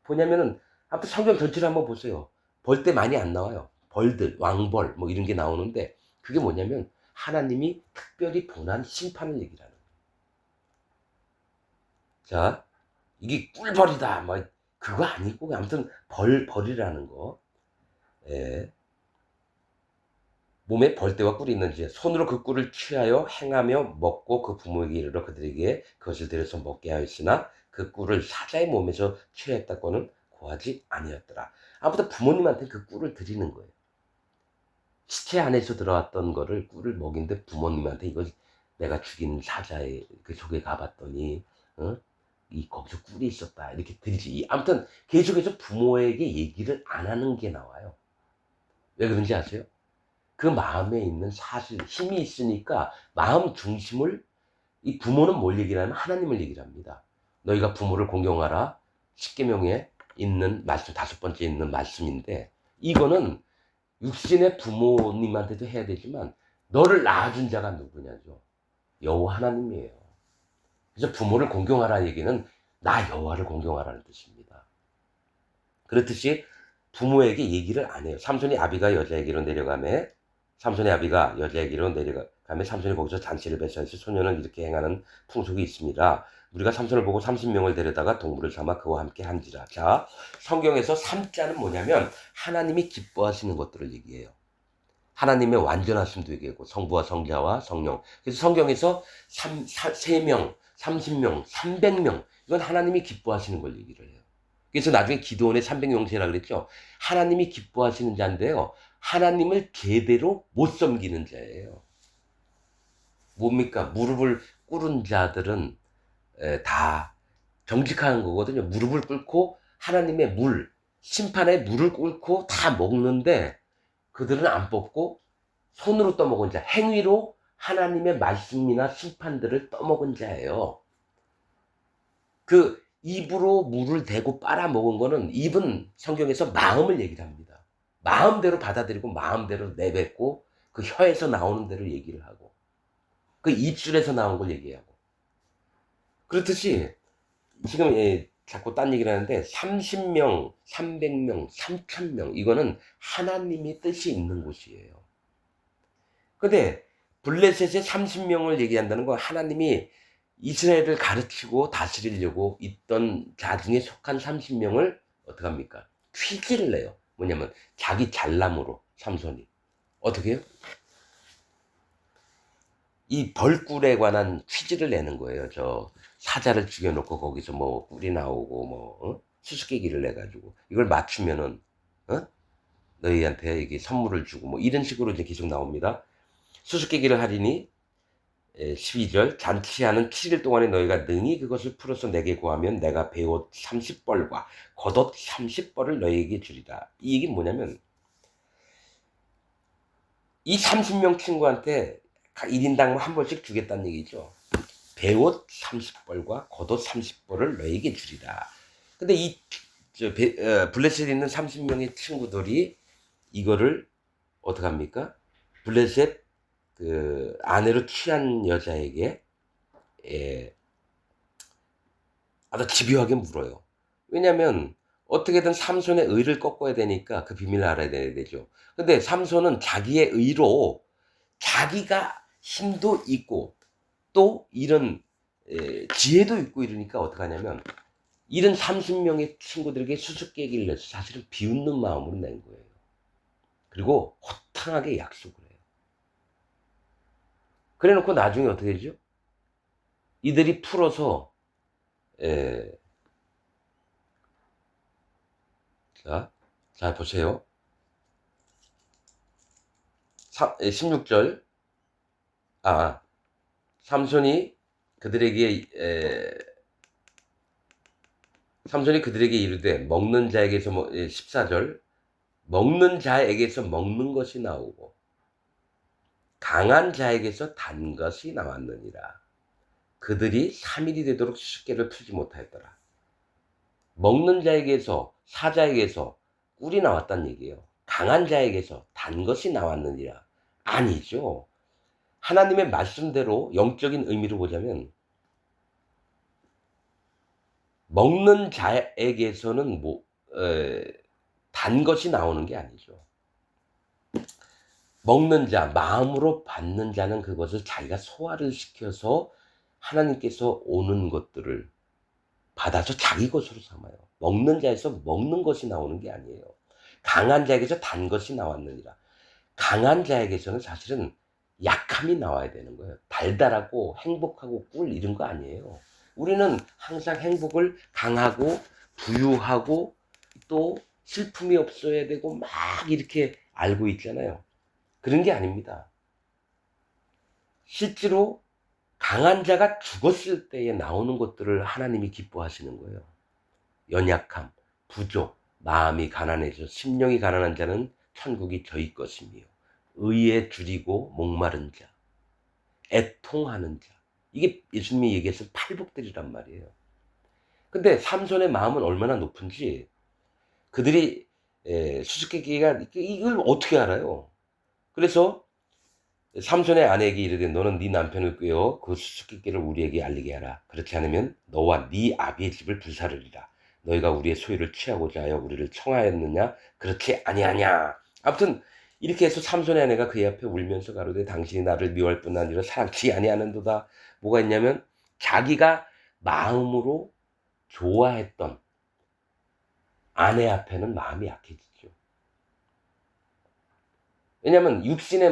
뭐냐면은 아무튼 성경 전체를 한번 보세요. 벌 때 많이 안 나와요. 벌들, 왕벌 뭐 이런 게 나오는데 그게 뭐냐면 하나님이 특별히 본한 심판을 얘기를 하는 거예요. 자, 이게 꿀벌이다 뭐 그거 아니고 아무튼 벌이라는 거. 예. 몸에 벌떼와 꿀이 있는지 손으로 그 꿀을 취하여 행하며 먹고 그 부모에게 이르러 그들에게 그것을 들여서 먹게 하였으나 그 꿀을 사자의 몸에서 취하였다고는 고하지 아니었더라. 아무튼 부모님한테 그 꿀을 드리는 거예요. 시체 안에서 들어왔던 거를 꿀을 먹인데 부모님한테 이거 내가 죽인 사자의 그 속에 가봤더니 어? 이 거기서 꿀이 있었다 이렇게 드리지. 아무튼 계속해서 부모에게 얘기를 안 하는 게 나와요. 왜 그런지 아세요? 그 마음에 있는 사실, 힘이 있으니까 마음 중심을 이 부모는 뭘 얘기를 하냐면 하나님을 얘기를 합니다. 너희가 부모를 공경하라. 십계명에 있는 말씀, 5번째 있는 말씀인데 이거는 육신의 부모님한테도 해야 되지만 너를 낳아준 자가 누구냐죠. 여호와 하나님이에요. 그래서 부모를 공경하라 얘기는 나 여호와를 공경하라는 뜻입니다. 그렇듯이 부모에게 얘기를 안 해요. 삼손이 아비가 여자에게로 내려가매 삼손의 아비가 여자에게로 내려가며 삼손이 거기서 잔치를 배설해서 소년은 이렇게 행하는 풍속이 있습니다. 우리가 삼손을 보고 30명을 데려다가 동물을 삼아 그와 함께 한지라. 자, 성경에서 삼자는 뭐냐면 하나님이 기뻐하시는 것들을 얘기해요. 하나님의 완전하심도 얘기하고 성부와 성자와 성령. 그래서 성경에서 3명, 30명, 300명 이건 하나님이 기뻐하시는 걸 얘기를 해요. 그래서 나중에 기도원의 300명제라 그랬죠. 하나님이 기뻐하시는 자인데요. 하나님을 제대로 못 섬기는 자예요. 뭡니까? 무릎을 꿇은 자들은 다 정직한 거거든요. 무릎을 꿇고 하나님의 심판의 물을 꿇고 다 먹는데 그들은 안 뽑고 손으로 떠먹은 자, 행위로 하나님의 말씀이나 심판들을 떠먹은 자예요. 그 입으로 물을 대고 빨아먹은 거는 입은 성경에서 마음을 얘기를 합니다. 마음대로 받아들이고 마음대로 내뱉고 그 혀에서 나오는 대로 얘기를 하고 그 입술에서 나온 걸 얘기하고 그렇듯이 지금 자꾸 딴 얘기를 하는데 30명, 300명, 3000명 이거는 하나님이 뜻이 있는 곳이에요. 근데 블레셋의 30명을 얘기한다는 건 하나님이 이스라엘을 가르치고 다스리려고 있던 자 중에 속한 30명을 어떡합니까? 퀴즈를 내요. 뭐냐면 자기 잘남으로 삼손이. 어떻게 해요? 이 벌꿀에 관한 퀴즈를 내는 거예요. 저 사자를 죽여놓고 거기서 뭐 꿀이 나오고 뭐 수수께끼를 내가지고 이걸 맞추면은 어? 너희한테 이게 선물을 주고 뭐 이런 식으로 이제 계속 나옵니다. 수수께끼를 하리니 12절 잔치하는 7일 동안에 너희가 능히 그것을 풀어서 내게 구하면 내가 베옷 30벌과 겉옷 30벌을 너희에게 주리라. 이 얘기는 뭐냐면 이 30명 친구한테 1인당 한 벌씩 주겠다는 얘기죠. 베옷 30벌과 겉옷 30벌을 너희에게 주리라. 근데 이 블레셋에 있는 30명의 친구들이 이거를 어떡합니까? 블레셋 그 아내로 취한 여자에게 아주 집요하게 물어요. 왜냐면 어떻게든 삼손의 의를 꺾어야 되니까 그 비밀을 알아야 되죠. 근데 삼손은 자기의 의로 자기가 힘도 있고 또 이런 지혜도 있고 이러니까 어떡하냐면 이런 30명의 친구들에게 수수께끼를 내서 사실은 비웃는 마음으로 낸 거예요. 그리고 호탕하게 약속을 해요. 그래 놓고 나중에 어떻게 되죠? 이들이 풀어서 에, 자, 자 보세요. 16절 아 삼손이 그들에게 삼손이 그들에게 이르되 먹는 자에게서 14절 먹는 자에게서 먹는 것이 나오고 강한 자에게서 단 것이 나왔느니라. 그들이 3일이 되도록 수수께를 풀지 못하였더라. 먹는 자에게서 사자에게서 꿀이 나왔다는 얘기예요. 강한 자에게서 단 것이 나왔느니라. 아니죠. 하나님의 말씀대로 영적인 의미로 보자면 먹는 자에게서는 단 것이 나오는 게 아니죠. 먹는 자, 마음으로 받는 자는 그것을 자기가 소화를 시켜서 하나님께서 오는 것들을 받아서 자기 것으로 삼아요. 먹는 자에서 먹는 것이 나오는 게 아니에요. 강한 자에게서 단 것이 나왔느니라. 강한 자에게서는 사실은 약함이 나와야 되는 거예요. 달달하고 행복하고 꿀 이런 거 아니에요. 우리는 항상 행복을 강하고 부유하고 또 슬픔이 없어야 되고 막 이렇게 알고 있잖아요. 그런 게 아닙니다. 실제로 강한 자가 죽었을 때에 나오는 것들을 하나님이 기뻐하시는 거예요. 연약함, 부족, 마음이 가난해져 심령이 가난한 자는 천국이 저희 것이며 의에 줄이고 목마른 자, 애통하는 자. 이게 예수님이 얘기했을 팔복들이란 말이에요. 근데 삼손의 마음은 얼마나 높은지 그들이 수수께끼가 이걸 어떻게 알아요? 그래서 삼손의 아내에게 이르되 너는 네 남편을 꾀어 그 수수께끼를 우리에게 알리게 하라. 그렇지 않으면 너와 네 아비의 집을 불사르리라. 너희가 우리의 소유를 취하고자 하여 우리를 청하였느냐? 그렇지 아니하냐? 아무튼 이렇게 해서 삼손의 아내가 그의 앞에 울면서 가로되 당신이 나를 미워할 뿐 아니라 사랑치 아니하는도다. 뭐가 있냐면 자기가 마음으로 좋아했던 아내 앞에는 마음이 약해지죠. 왜냐하면 육신의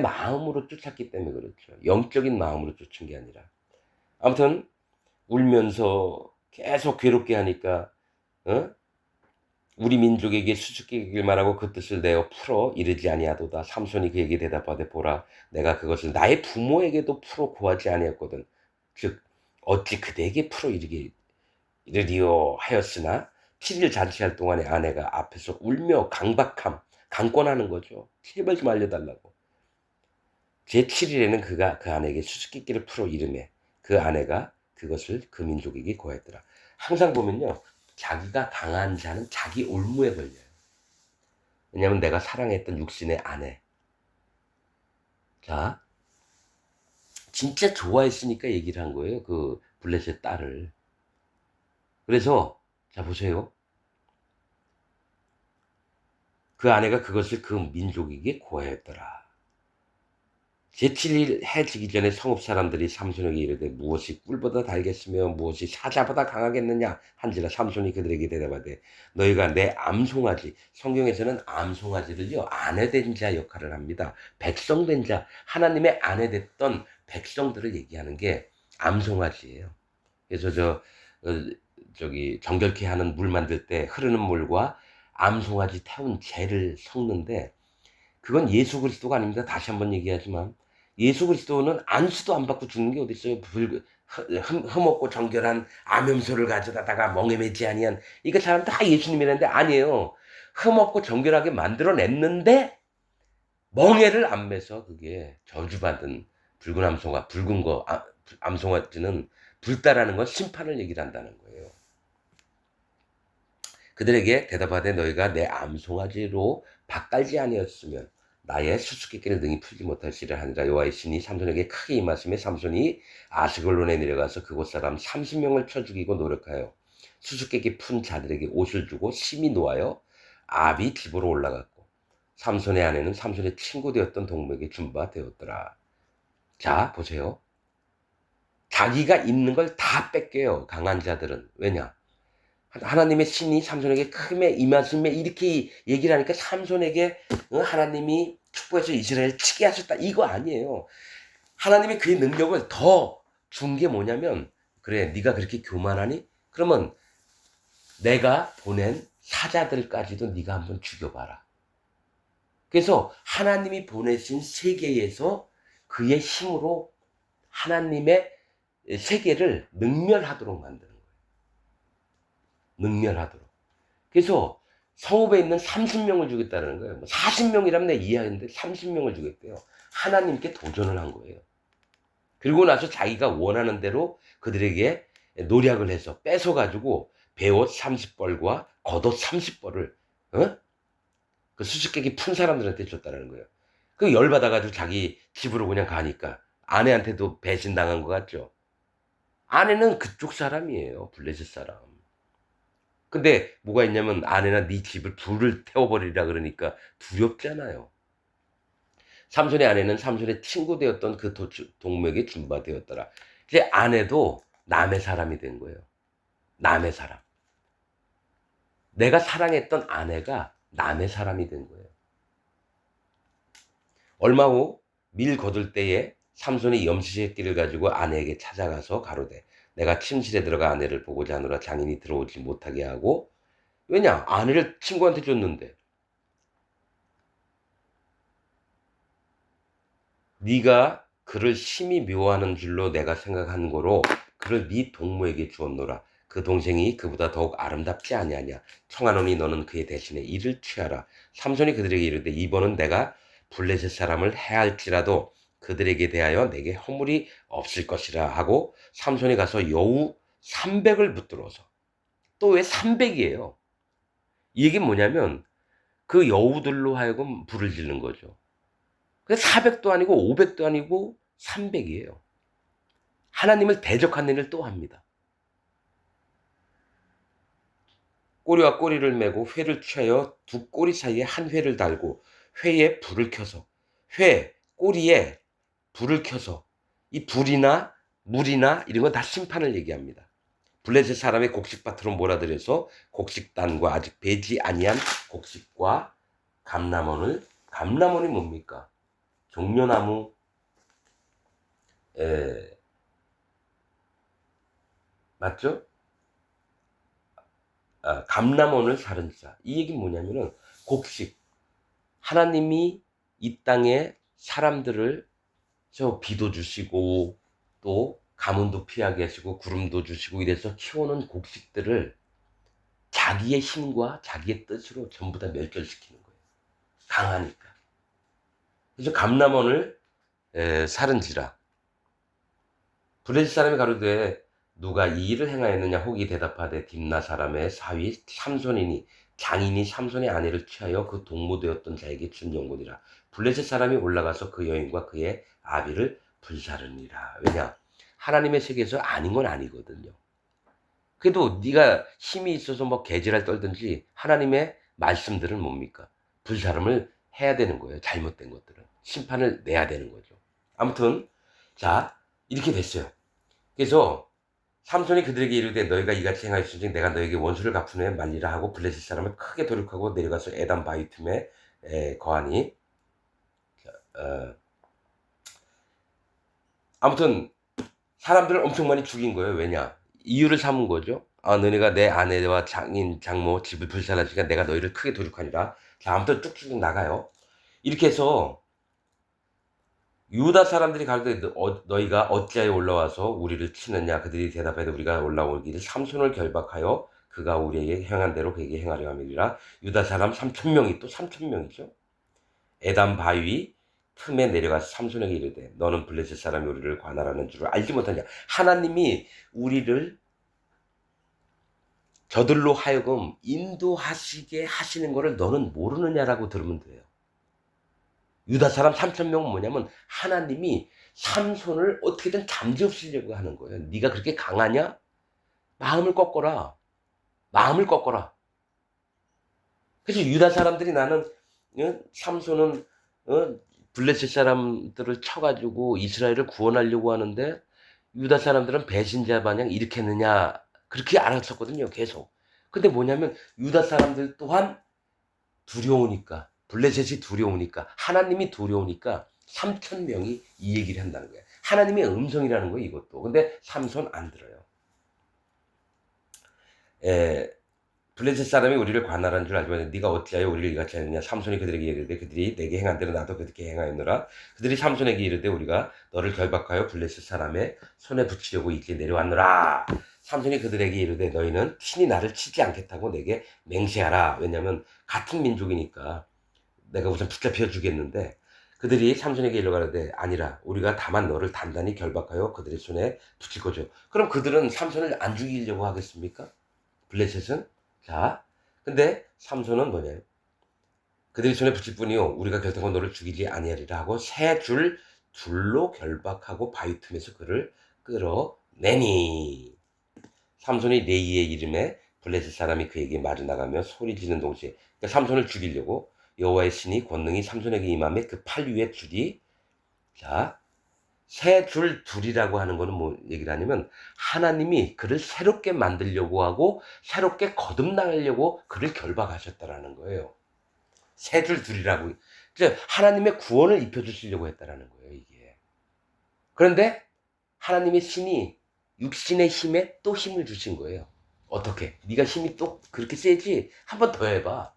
마음으로 쫓았기 때문에 그렇죠. 영적인 마음으로 쫓은 게 아니라. 아무튼 울면서 계속 괴롭게 하니까 어? 우리 민족에게 수수께끼를 말하고 그 뜻을 내어 풀어 이르지 아니하도다. 삼손이 그에게 대답하되 보라 내가 그것을 나의 부모에게도 풀어 구하지 아니했거든. 즉 어찌 그대에게 풀어 이르리오 하였으나 7일 잔치할 동안에 아내가 앞에서 울며 강권하는 거죠. 제발 좀 알려달라고. 제7일에는 그가 그 아내에게 수수께끼를 풀어 이르매 그 아내가 그것을 그 민족에게 고했더라. 항상 보면요. 자기가 강한 자는 자기 올무에 걸려요. 왜냐하면 내가 사랑했던 육신의 아내. 자, 진짜 좋아했으니까 얘기를 한 거예요. 그 블레셋 딸을. 그래서 자 보세요. 그 아내가 그것을 그 민족에게 고했더라. 제7일 해 지기 전에 성읍 사람들이 삼손에게 이르되 무엇이 꿀보다 달겠으며 무엇이 사자보다 강하겠느냐 한지라 삼손이 그들에게 대답하되 너희가 내 암송아지 성경에서는 암송아지를요 아내된 자 역할을 합니다. 백성된 자 하나님의 아내 됐던 백성들을 얘기하는 게 암송아지예요. 그래서 저기 정결케 하는 물 만들 때 흐르는 물과 암송아지 태운 재를 섞는데 그건 예수 그리스도가 아닙니다. 다시 한번 얘기하지만 예수 그리스도는 안수도 안 받고 죽는 게 어디 있어요? 흠없고 정결한 암염소를 가져다가 멍에 매지 아니한 이거 사람 다 예수님이라는데 아니에요. 흠없고 정결하게 만들어냈는데 멍에를 안 매서 그게 저주받은 붉은 거 암송아지는 불다라는 건 심판을 얘기를 한다는 거예요. 그들에게 대답하되 너희가 내 암송아지로 밭갈지 아니었으면 나의 수수께끼를 능히 풀지 못할지라 하니라. 여호와의 신이 삼손에게 크게 임하심에 삼손이 아스글론에 내려가서 그곳 사람 30명을 쳐 죽이고 노력하여 수수께끼 푼 자들에게 옷을 주고 심히 놓아여 아비 집으로 올라갔고 삼손의 아내는 삼손의 친구 되었던 동무에게 준 바 되었더라. 자 보세요. 자기가 있는 걸 다 뺏겨요. 강한 자들은. 왜냐? 하나님의 신이 삼손에게 크게 임하심에 이렇게 얘기를 하니까 삼손에게 하나님이 축복해서 이스라엘 치게 하셨다. 이거 아니에요. 하나님이 그의 능력을 더 준 게 뭐냐면, 그래 네가 그렇게 교만하니? 그러면 내가 보낸 사자들까지도 네가 한번 죽여봐라. 그래서 하나님이 보내신 세계에서 그의 힘으로 하나님의 세계를 능멸하도록 만드는 거예요. 능멸하도록. 그래서 성읍에 있는 30명을 죽였다는 거예요. 40명이라면 내 이해하는데 30명을 죽였대요. 하나님께 도전을 한 거예요. 그리고 나서 자기가 원하는 대로 그들에게 노력을 해서 뺏어가지고 베옷 30벌과 겉옷 30벌을 그 수수께끼 푼 사람들한테 줬다는 거예요. 그 열받아가지고 자기 집으로 그냥 가니까 아내한테도 배신당한 것 같죠. 아내는 그쪽 사람이에요. 블레셋 사람. 근데 뭐가 있냐면 아내나 네 집을 불을 태워버리라 그러니까 두렵잖아요. 삼손의 아내는 삼손의 친구 되었던 그 동맥의 준바 되었더라. 이제 아내도 남의 사람이 된 거예요. 남의 사람. 내가 사랑했던 아내가 남의 사람이 된 거예요. 얼마 후 밀 거둘 때에 삼손이 염소새끼를 가지고 아내에게 찾아가서 가로되 내가 침실에 들어가 아내를 보고자 하노라 장인이 들어오지 못하게 하고 왜냐 아내를 친구한테 줬는데 네가 그를 심히 묘하는 줄로 내가 생각한 거로 그를 네 동무에게 주었노라. 그 동생이 그보다 더욱 아름답지 아니하냐. 청하노니 너는 그의 대신에 이를 취하라. 삼손이 그들에게 이르되 이번은 내가 블레셋 사람을 해할지라도 그들에게 대하여 내게 허물이 없을 것이라 하고 삼손이 가서 여우 300을 붙들어서 또 왜 300이에요? 이 얘기는 뭐냐면 그 여우들로 하여금 불을 지르는 거죠. 400도 아니고 500도 아니고 300이에요. 하나님을 대적하는 일을 또 합니다. 꼬리와 꼬리를 메고 회를 취하여 두 꼬리 사이에 한 회를 달고 회에 불을 켜서 꼬리에 불을 켜서 이 불이나 물이나 이런 건 다 심판을 얘기합니다. 블레셋 사람의 곡식밭으로 몰아들여서 곡식단과 아직 배지 아니한 곡식과 감람원이 뭡니까? 종려나무 맞죠? 감람원을 사른 자. 이 얘기는 뭐냐면은 곡식. 하나님이 이 땅에 사람들을 저 비도 주시고 또 가뭄도 피하게 하시고 구름도 주시고 이래서 키우는 곡식들을 자기의 힘과 자기의 뜻으로 전부 다 멸절시키는 거예요. 강하니까. 그래서 감람원을 사른지라. 블레셋 사람이 가로되 누가 이 일을 행하였느냐 혹이 대답하되 딥나 사람의 사위 삼손이니 장인이 삼손의 아내를 취하여 그 동무되었던 자에게 준 영혼이라. 블레셋 사람이 올라가서 그 여인과 그의 아비를 불사르니라. 왜냐? 하나님의 세계에서 아닌 건 아니거든요. 그래도 네가 힘이 있어서 뭐 개지랄 떨든지 하나님의 말씀들은 뭡니까? 불사름을 해야 되는 거예요. 잘못된 것들은. 심판을 내야 되는 거죠. 아무튼 자 이렇게 됐어요. 그래서 삼손이 그들에게 이르되 너희가 이같이 행하였으니 내가 너에게 원수를 갚은 후에 말리라 하고 블레셋 사람을 크게 돌격하고 내려가서 에담 바위 틈에 거하니 아무튼 사람들을 엄청 많이 죽인 거예요. 왜냐? 이유를 삼은 거죠. 너네가 내 아내와 장인, 장모 집을 불살라지니까 내가 너희를 크게 도륙하니라. 자, 아무튼 쭉쭉 나가요. 이렇게 해서 유다 사람들이 가로되 너희가 어찌하여 올라와서 우리를 치느냐. 그들이 대답하되 우리가 올라오기를 삼손을 결박하여 그가 우리에게 행한 대로 그에게 행하려 함이니라. 유다 사람 3,000명이 또 3,000명이죠. 에담 바위 틈에 내려가서 삼손에게 이르되 너는 블레셋 사람이 우리를 관할하는 줄을 알지 못하냐. 하나님이 우리를 저들로 하여금 인도하시게 하시는 것을 너는 모르느냐라고 들으면 돼요. 유다 사람 3,000명은 뭐냐면 하나님이 삼손을 어떻게든 잠재우시려고 하는 거예요. 네가 그렇게 강하냐? 마음을 꺾어라. 마음을 꺾어라. 그래서 유다 사람들이 나는 삼손은 블레셋 사람들을 쳐가지고 이스라엘을 구원하려고 하는데 유다 사람들은 배신자 마냥 이렇게 했느냐 그렇게 알았었거든요. 계속. 근데 뭐냐면 유다 사람들 또한 두려우니까 블레셋이 두려우니까, 하나님이 두려우니까 3,000명이 이 얘기를 한다는 거예요. 하나님의 음성이라는 거예요, 이것도. 근데 삼손 안 들어요. 블레셋 사람이 우리를 관할한 줄 알지만 네가 어찌하여 우리를 이같이 하느냐. 삼손이 그들에게 이르되 그들이 내게 행한 대로 나도 그렇게 행하였노라. 그들이 삼손에게 이르되 우리가 너를 결박하여 블레셋 사람의 손에 붙이려고 이제 내려왔노라. 삼손이 그들에게 이르되 너희는 친히 나를 치지 않겠다고 내게 맹세하라. 왜냐하면 같은 민족이니까 내가 우선 붙잡혀 주겠는데, 그들이 삼손에게 이르가로되 아니라 우리가 다만 너를 단단히 결박하여 그들의 손에 붙일 거죠. 그럼 그들은 삼손을 안 죽이려고 하겠습니까? 블레셋은? 자, 근데 삼손은 뭐냐요? 그들이 손에 붙일 뿐이요 우리가 결단코 너를 죽이지 아니하리라 하고 세 줄 둘로 결박하고 바위 틈에서 그를 끌어내니. 삼손이 레이의 이름에 블레셋 사람이 그에게 말을 나가며 소리 지르는 동시에, 그러니까 삼손을 죽이려고 여호와의 신이 권능이 삼손에게 임함에 그 팔 위에 줄이, 자, 세 줄 둘이라고 하는 거는 뭐 얘기를 하냐면 하나님이 그를 새롭게 만들려고 하고 새롭게 거듭나려고 그를 결박하셨다라는 거예요. 세 줄 둘이라고. 즉 하나님의 구원을 입혀주시려고 했다라는 거예요, 이게. 그런데 하나님의 신이 육신의 힘에 또 힘을 주신 거예요. 어떻게? 네가 힘이 또 그렇게 세지? 한 번 더 해봐.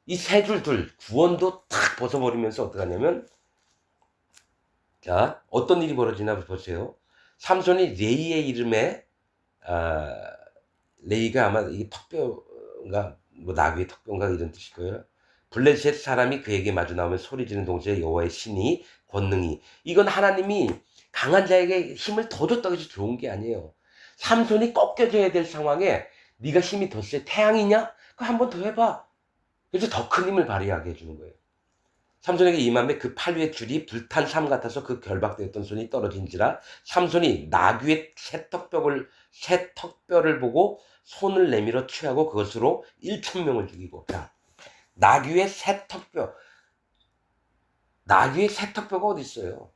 이 세 줄 둘, 구원도 탁 벗어버리면서 어떡하냐면, 자, 어떤 일이 벌어지나 보세요. 삼손이 레이의 이름에, 레이가 아마 이게 턱뼈인가, 뭐 나귀의 턱뼈인가 이런 뜻일 거예요. 블레셋 사람이 그에게 마주 나오면 소리 지르는 동시에 여호와의 신이 권능이, 이건 하나님이 강한 자에게 힘을 더 줬다고 해서 좋은 게 아니에요. 삼손이 꺾여져야 될 상황에 네가 힘이 더 세. 태양이냐? 그거 한 번 더 해봐. 그래서 더 큰 힘을 발휘하게 해주는 거예요. 삼손에게 임함에 그 팔 위의 줄이 불탄 삶 같아서 그 결박되었던 손이 떨어진지라. 삼손이 나귀의 새 턱뼈를 보고 손을 내밀어 취하고 그것으로 1,000명을 죽이고. 자, 나귀의 새 턱뼈. 나귀의 새 턱뼈가 어디 있어요?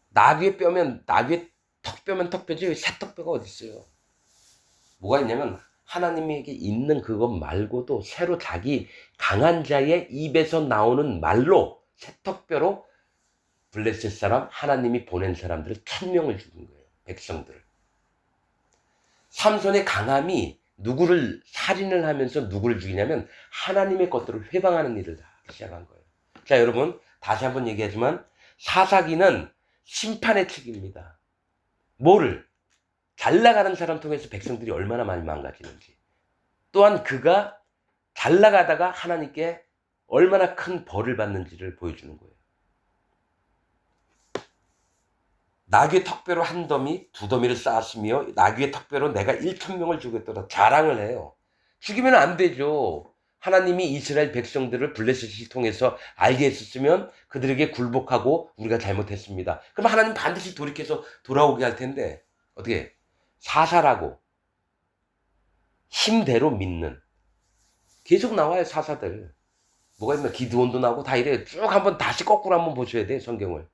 나귀의 뼈면 나귀의 턱뼈면 턱뼈지 새 턱뼈가 어디 있어요? 뭐가 있냐면 하나님에게 있는 그것 말고도 새로 자기 강한 자의 입에서 나오는 말로 새 턱뼈로 블레셋 사람, 하나님이 보낸 사람들을 1,000명을 죽인 거예요. 백성들을. 삼손의 강함이 누구를 살인을 하면서 누구를 죽이냐면 하나님의 것들을 회방하는 일을 시작한 거예요. 자, 여러분 다시 한번 얘기하지만 사사기는 심판의 책입니다. 뭐를? 잘 나가는 사람 통해서 백성들이 얼마나 많이 망가지는지, 또한 그가 잘 나가다가 하나님께 얼마나 큰 벌을 받는지를 보여주는 거예요. 나귀의 턱뼈로 한 더미, 두 더미를 쌓았으며 나귀의 턱뼈로 내가 1,000명을 죽였더라 자랑을 해요. 죽이면 안 되죠. 하나님이 이스라엘 백성들을 블레셋을 통해서 알게 했었으면 그들에게 굴복하고 우리가 잘못했습니다. 그럼 하나님 반드시 돌이켜서 돌아오게 할 텐데 어떻게? 사사라고 힘대로 믿는, 계속 나와요 사사들. 뭐가 있나? 기드온도 나오고 다 이래요. 쭉 한번 다시 거꾸로 한번 보셔야 돼 성경을.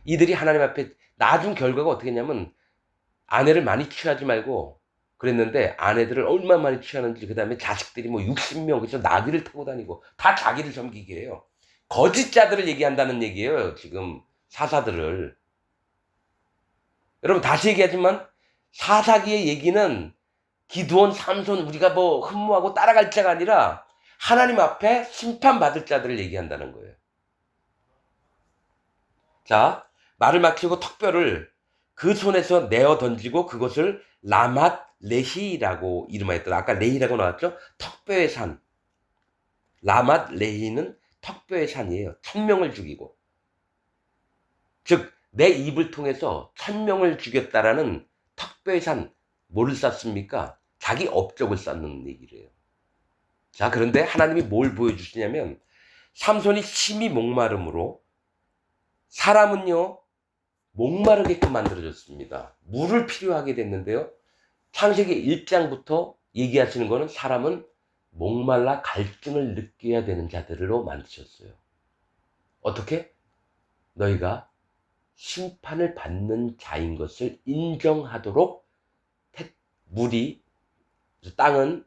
이들이 하나님 앞에 나중 결과가 어떻게 했냐면 아내를 많이 취하지 말고 그랬는데 아내들을 얼마나 많이 취하는지, 그 다음에 자식들이 뭐 60명, 그래서 나귀를 타고 다니고 다 자기를 섬기게 해요. 거짓자들을 얘기한다는 얘기예요 지금 사사들을. 여러분 다시 얘기하지만 사사기의 얘기는 기드온, 삼손 우리가 뭐 흠모하고 따라갈 자가 아니라 하나님 앞에 심판받을 자들을 얘기한다는 거예요. 자, 말을 막히고 턱뼈를 그 손에서 내어 던지고 그것을 라맛 레히라고 이름하였더라. 아까 레히라고 나왔죠? 턱뼈의 산. 라맛 레히는 턱뼈의 산이에요. 1,000명을 죽이고. 즉, 내 입을 통해서 1,000명을 죽였다라는 턱뼈의 산. 뭐를 쌓습니까? 자기 업적을 쌓는 얘기를 해요. 자, 그런데 하나님이 뭘 보여주시냐면 삼손이 심히 목마름으로, 사람은요 목마르게끔 만들어졌습니다. 물을 필요하게 됐는데요, 창세기 1장부터 얘기하시는 거는 사람은 목말라 갈증을 느껴야 되는 자들로 만드셨어요. 어떻게? 너희가 심판을 받는 자인 것을 인정하도록 물이, 땅은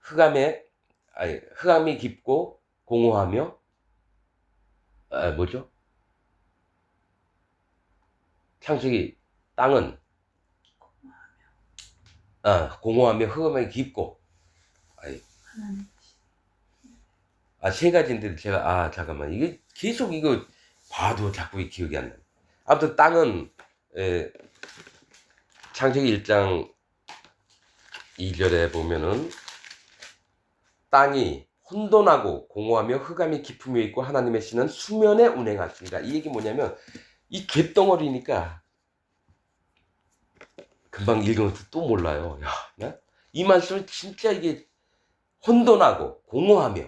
흑암이 깊고 공허하며 뭐죠? 창세기 땅은 공허하며 흑암이 깊고 세 가지인데 제가 잠깐만 이게 계속 이거 봐도 자꾸 기억이 안 나요. 아무튼 땅은 창세기 1장 2절에 보면은 땅이 혼돈하고 공허하며 흑암이 깊음에 있고 하나님의 신은 수면에 운행하십니다. 이 얘기 뭐냐면 이 갯덩어리니까 금방 읽으면 또 몰라요. 이 말씀은 진짜 이게 혼돈하고 공허하며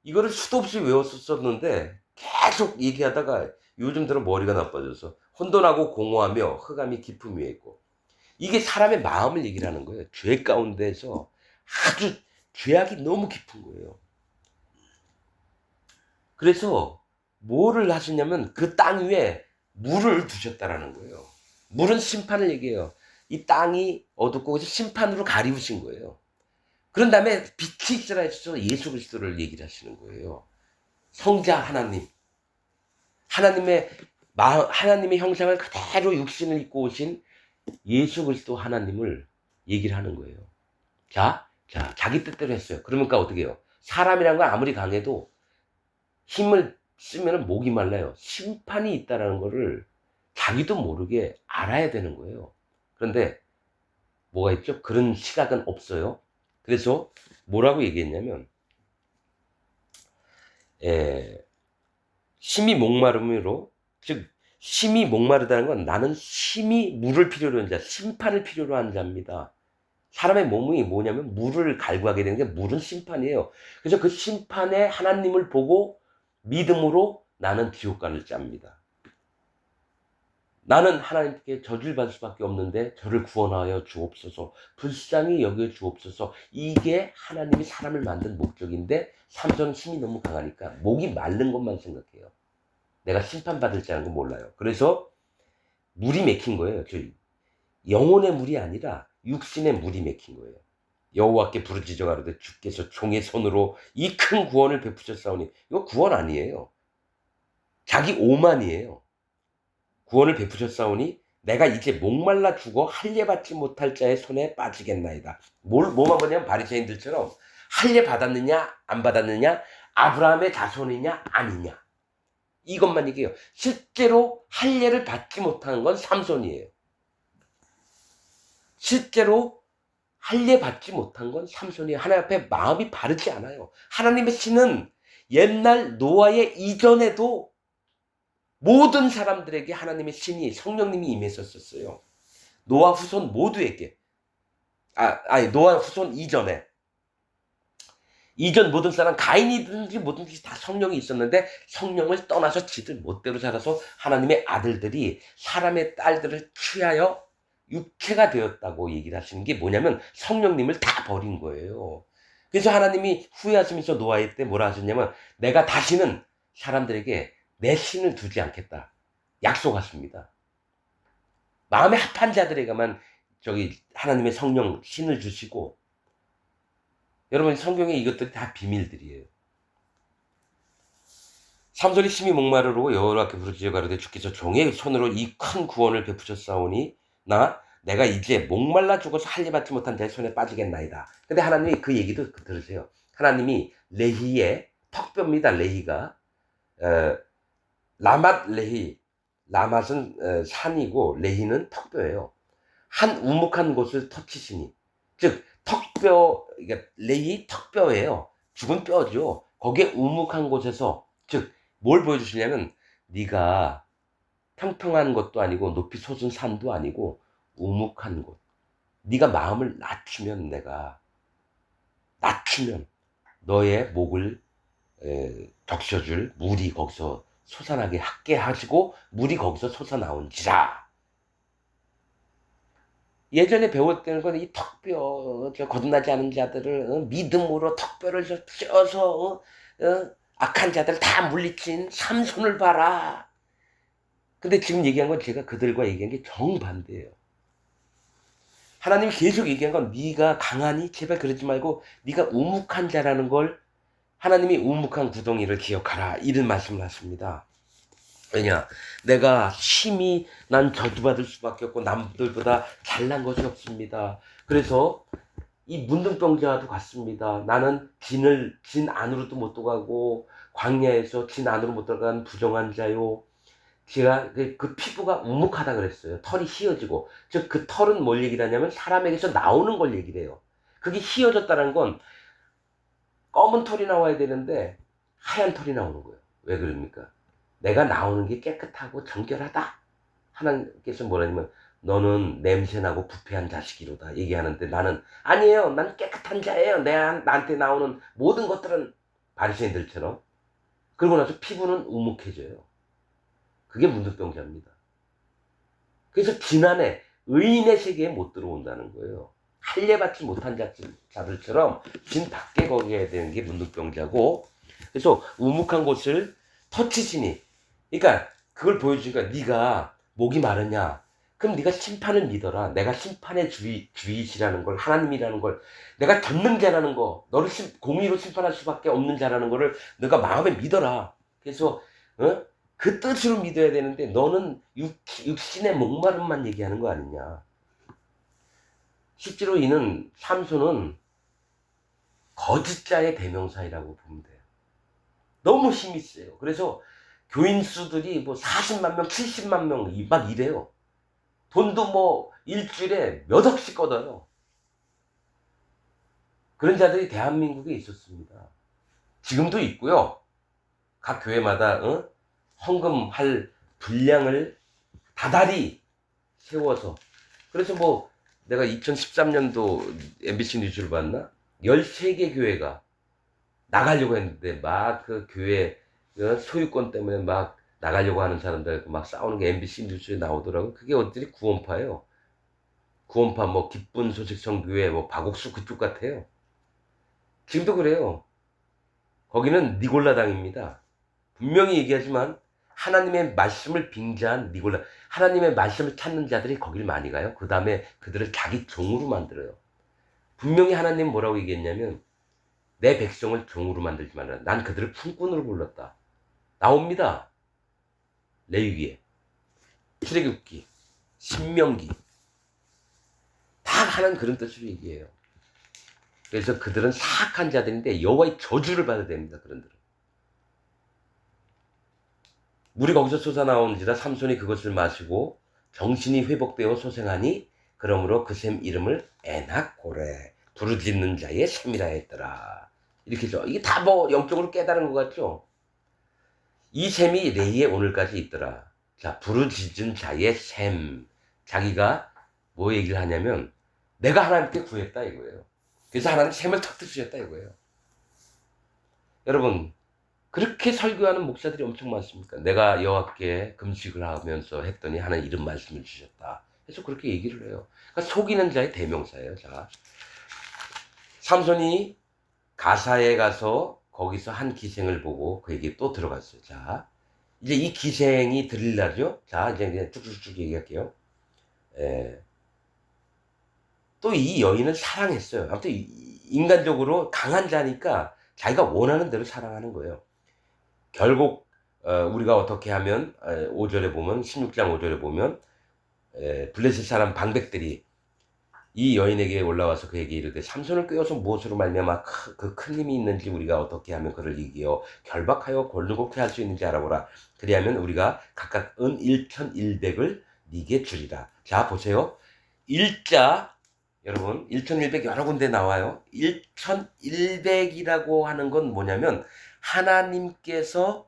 이거를 수도 없이 외웠었는데 계속 얘기하다가 요즘 들어 머리가 나빠져서 혼돈하고 공허하며 흑암이 깊음 위에 있고 이게 사람의 마음을 얘기를 하는 거예요. 죄 가운데서 아주 죄악이 너무 깊은 거예요. 그래서 뭐를 하시냐면 그 땅 위에 물을 두셨다라는 거예요. 물은 심판을 얘기해요. 이 땅이 어둡고 심판으로 가리우신 거예요. 그런 다음에 빛이 있으라 해서 예수 그리스도를 얘기를 하시는 거예요. 성자 하나님. 하나님의 형상을 그대로 육신을 입고 오신 예수 그리스도 하나님을 얘기를 하는 거예요. 자, 자기 뜻대로 했어요. 그러니까 어떻게 해요? 사람이란 건 아무리 강해도 힘을 쓰면 목이 말라요. 심판이 있다라는 거를 자기도 모르게 알아야 되는 거예요. 그런데 뭐가 있죠? 그런 시각은 없어요. 그래서 뭐라고 얘기했냐면 심히 목마름으로, 즉 심히 목마르다는 건 나는 심히 물을 필요로 한 자, 심판을 필요로 한 자입니다. 사람의 몸이 뭐냐면 물을 갈구하게 되는 게 물은 심판이에요. 그래서 그 심판에 하나님을 보고 믿음으로 나는 지옥 가를 짭니다. 나는 하나님께 저주를 받을 수밖에 없는데 저를 구원하여 주옵소서, 불쌍히 여겨 주옵소서. 이게 하나님이 사람을 만든 목적인데 삼손은 힘이 너무 강하니까 목이 마른 것만 생각해요. 내가 심판받을 자는 건 몰라요. 그래서 물이 맥힌 거예요. 저 영혼의 물이 아니라 육신의 물이 맥힌 거예요. 여호와께 부르짖어 가로되 주께서 종의 손으로 이 큰 구원을 베푸셨사오니, 이거 구원 아니에요. 자기 오만이에요. 구원을 베푸셨사오니 내가 이제 목말라 죽어 할례 받지 못할 자의 손에 빠지겠나이다. 뭐만 보냐면 바리새인들처럼 할례 받았느냐 안 받았느냐, 아브라함의 자손이냐 아니냐, 이것만 얘기해요. 실제로 할례를 받지 못한 건 삼손이에요. 실제로 할례 받지 못한 건 삼손이에요. 하나님 앞에 마음이 바르지 않아요. 하나님의 신은 옛날 노아의 이전에도 모든 사람들에게 하나님의 신이, 성령님이 임했었어요. 노아 후손 모두에게. 노아 후손 이전 모든 사람, 가인이든지 뭐든지 다 성령이 있었는데 성령을 떠나서 지들 멋대로 살아서 하나님의 아들들이 사람의 딸들을 취하여 육체가 되었다고 얘기를 하시는 게 뭐냐면 성령님을 다 버린 거예요. 그래서 하나님이 후회하시면서 노아의 때 뭐라 하셨냐면 내가 다시는 사람들에게 내 신을 두지 않겠다 약속하십니다. 마음에 합한 자들에게만 하나님의 성령 신을 주시고, 여러분 성경에 이것들이 다 비밀들이에요. 삼손이 심히 목마르고 여호와께 부르짖어 가로되 주께서 종의 손으로 이 큰 구원을 베푸셨사오니 내가 이제 목말라 죽어서 할례 받지 못한 자의 손에 빠지겠나이다. 근데 하나님이 그 얘기도 들으세요. 하나님이 레히의 턱뼈입니다. 레히가 라맛 레히, 라맛은 산이고 레히는 턱뼈예요. 한 우묵한 곳을 터치시니, 즉 턱뼈, 그러니까 레히 턱뼈예요. 죽은 뼈죠. 거기에 우묵한 곳에서, 즉 뭘 보여주시냐면 네가 평평한 것도 아니고 높이 솟은 산도 아니고 우묵한 곳, 네가 마음을 낮추면 너의 목을 적셔줄 물이 거기서 솟아나게 하게 하시고 물이 거기서 솟아나온지라. 예전에 배울 때는 이 턱뼈, 거듭나지 않은 자들을 믿음으로 턱뼈를 쪄서 악한 자들 다 물리친 삼손을 봐라. 근데 지금 얘기한 건 제가 그들과 얘기한 게 정반대예요. 하나님이 계속 얘기한 건 네가 강하니 제발 그러지 말고 네가 우묵한 자라는 걸 하나님이 우묵한 구덩이를 기억하라 이런 말씀을 하십니다. 왜냐? 내가 심히 난 저주받을 수밖에 없고 남들보다 잘난 것이 없습니다. 그래서 이 문둥병자도 같습니다. 나는 진 안으로도 못 들어가고 광야에서 진 안으로 못 들어간 부정한 자요. 제가 그 피부가 우묵하다 그랬어요. 털이 휘어지고. 즉 그 털은 뭘 얘기를 하냐면 사람에게서 나오는 걸 얘기를 해요. 그게 휘어졌다는 건 검은 털이 나와야 되는데 하얀 털이 나오는 거예요. 왜 그럽니까? 내가 나오는 게 깨끗하고 정결하다. 하나님께서 뭐라냐면 너는 냄새나고 부패한 자식이로다 얘기하는데 나는 아니에요. 난 깨끗한 자예요. 나한테 나오는 모든 것들은 바리새인들처럼. 그러고 나서 피부는 우묵해져요. 그게 문둥병자입니다. 그래서 지난해 의인의 세계에 못 들어온다는 거예요. 할례받지 못한 자들처럼 진 밖에 거겨야 되는 게 문둥병자고, 그래서 우묵한 곳을 터치시니, 그러니까 그걸 보여주니까 네가 목이 마르냐? 그럼 네가 심판을 믿어라. 내가 심판의 주이시라는 걸, 하나님이라는 걸, 내가 전능자라는 거, 너를 공의로 심판할 수밖에 없는 자라는 거를 너가 마음에 믿어라. 그래서 그 뜻으로 믿어야 되는데 너는 육신의 목마름만 얘기하는 거 아니냐. 실제로 이는 삼손은 거짓자의 대명사이라고 보면 돼요. 너무 힘이 세요. 그래서 교인수들이 뭐 40만 명, 70만 명 막 이래요. 돈도 뭐 일주일에 몇 억씩 걷어요. 그런 자들이 대한민국에 있었습니다. 지금도 있고요. 각 교회마다 헌금할 분량을 다달이 세워서, 그래서 뭐 내가 2013년도 MBC 뉴스를 봤나? 13개 교회가 나가려고 했는데 막 그 교회 소유권 때문에 막 나가려고 하는 사람들 막 싸우는 게 MBC 뉴스에 나오더라고. 그게 어디들이 구원파예요. 구원파 뭐 기쁜 소식 성교회 뭐 박옥수 그쪽 같아요. 지금도 그래요. 거기는 니골라당입니다. 분명히 얘기하지만 하나님의 말씀을 빙자한 니골라, 하나님의 말씀을 찾는 자들이 거길 많이 가요. 그 다음에 그들을 자기 종으로 만들어요. 분명히 하나님 뭐라고 얘기했냐면 내 백성을 종으로 만들지 말라. 난 그들을 품꾼으로 불렀다. 나옵니다. 레위기에, 출애굽기, 신명기 다 하는 그런 뜻으로 얘기해요. 그래서 그들은 사악한 자들인데 여호와의 저주를 받아야 됩니다. 그런들은. 물이 거기서 솟아나온지라 삼손이 그것을 마시고 정신이 회복되어 소생하니 그러므로 그 샘 이름을 에낙고레, 부르짖는 자의 샘이라 했더라. 이렇게죠. 이게 다 뭐 영적으로 깨달은 것 같죠. 이 샘이 레이에 오늘까지 있더라. 자, 부르짖은 자의 샘. 자기가 뭐 얘기를 하냐면 내가 하나님께 구했다 이거예요. 그래서 하나님 샘을 턱 주셨다 이거예요. 여러분, 그렇게 설교하는 목사들이 엄청 많습니까? 내가 여호와께 금식을 하면서 했더니 하나님 이런 말씀을 주셨다. 그래서 그렇게 얘기를 해요. 그러니까 속이는 자의 대명사예요. 자, 삼손이 가사에 가서 거기서 한 기생을 보고 그에게 또 들어갔어요. 자, 이제 이 기생이 들릴라죠? 자, 이제 쭉쭉쭉 얘기할게요. 또 이 여인을 사랑했어요. 아무튼 인간적으로 강한 자니까 자기가 원하는 대로 사랑하는 거예요. 결국 우리가 어떻게 하면 5절에 보면 16장 5절에 보면 블레셋 사람 방백들이 이 여인에게 올라와서 그에게 이르되 삼손을 꿰어서 무엇으로 말미암아 그 큰 힘이 있는지 우리가 어떻게 하면 그를 이기어 결박하여 골고루게 할 수 있는지 알아보라. 그리하면 우리가 각각 은 1,100을 네게 주리라. 자, 보세요. 일자, 여러분 1,100 여러 군데 나와요. 1,100이라고 하는 건 뭐냐면 하나님께서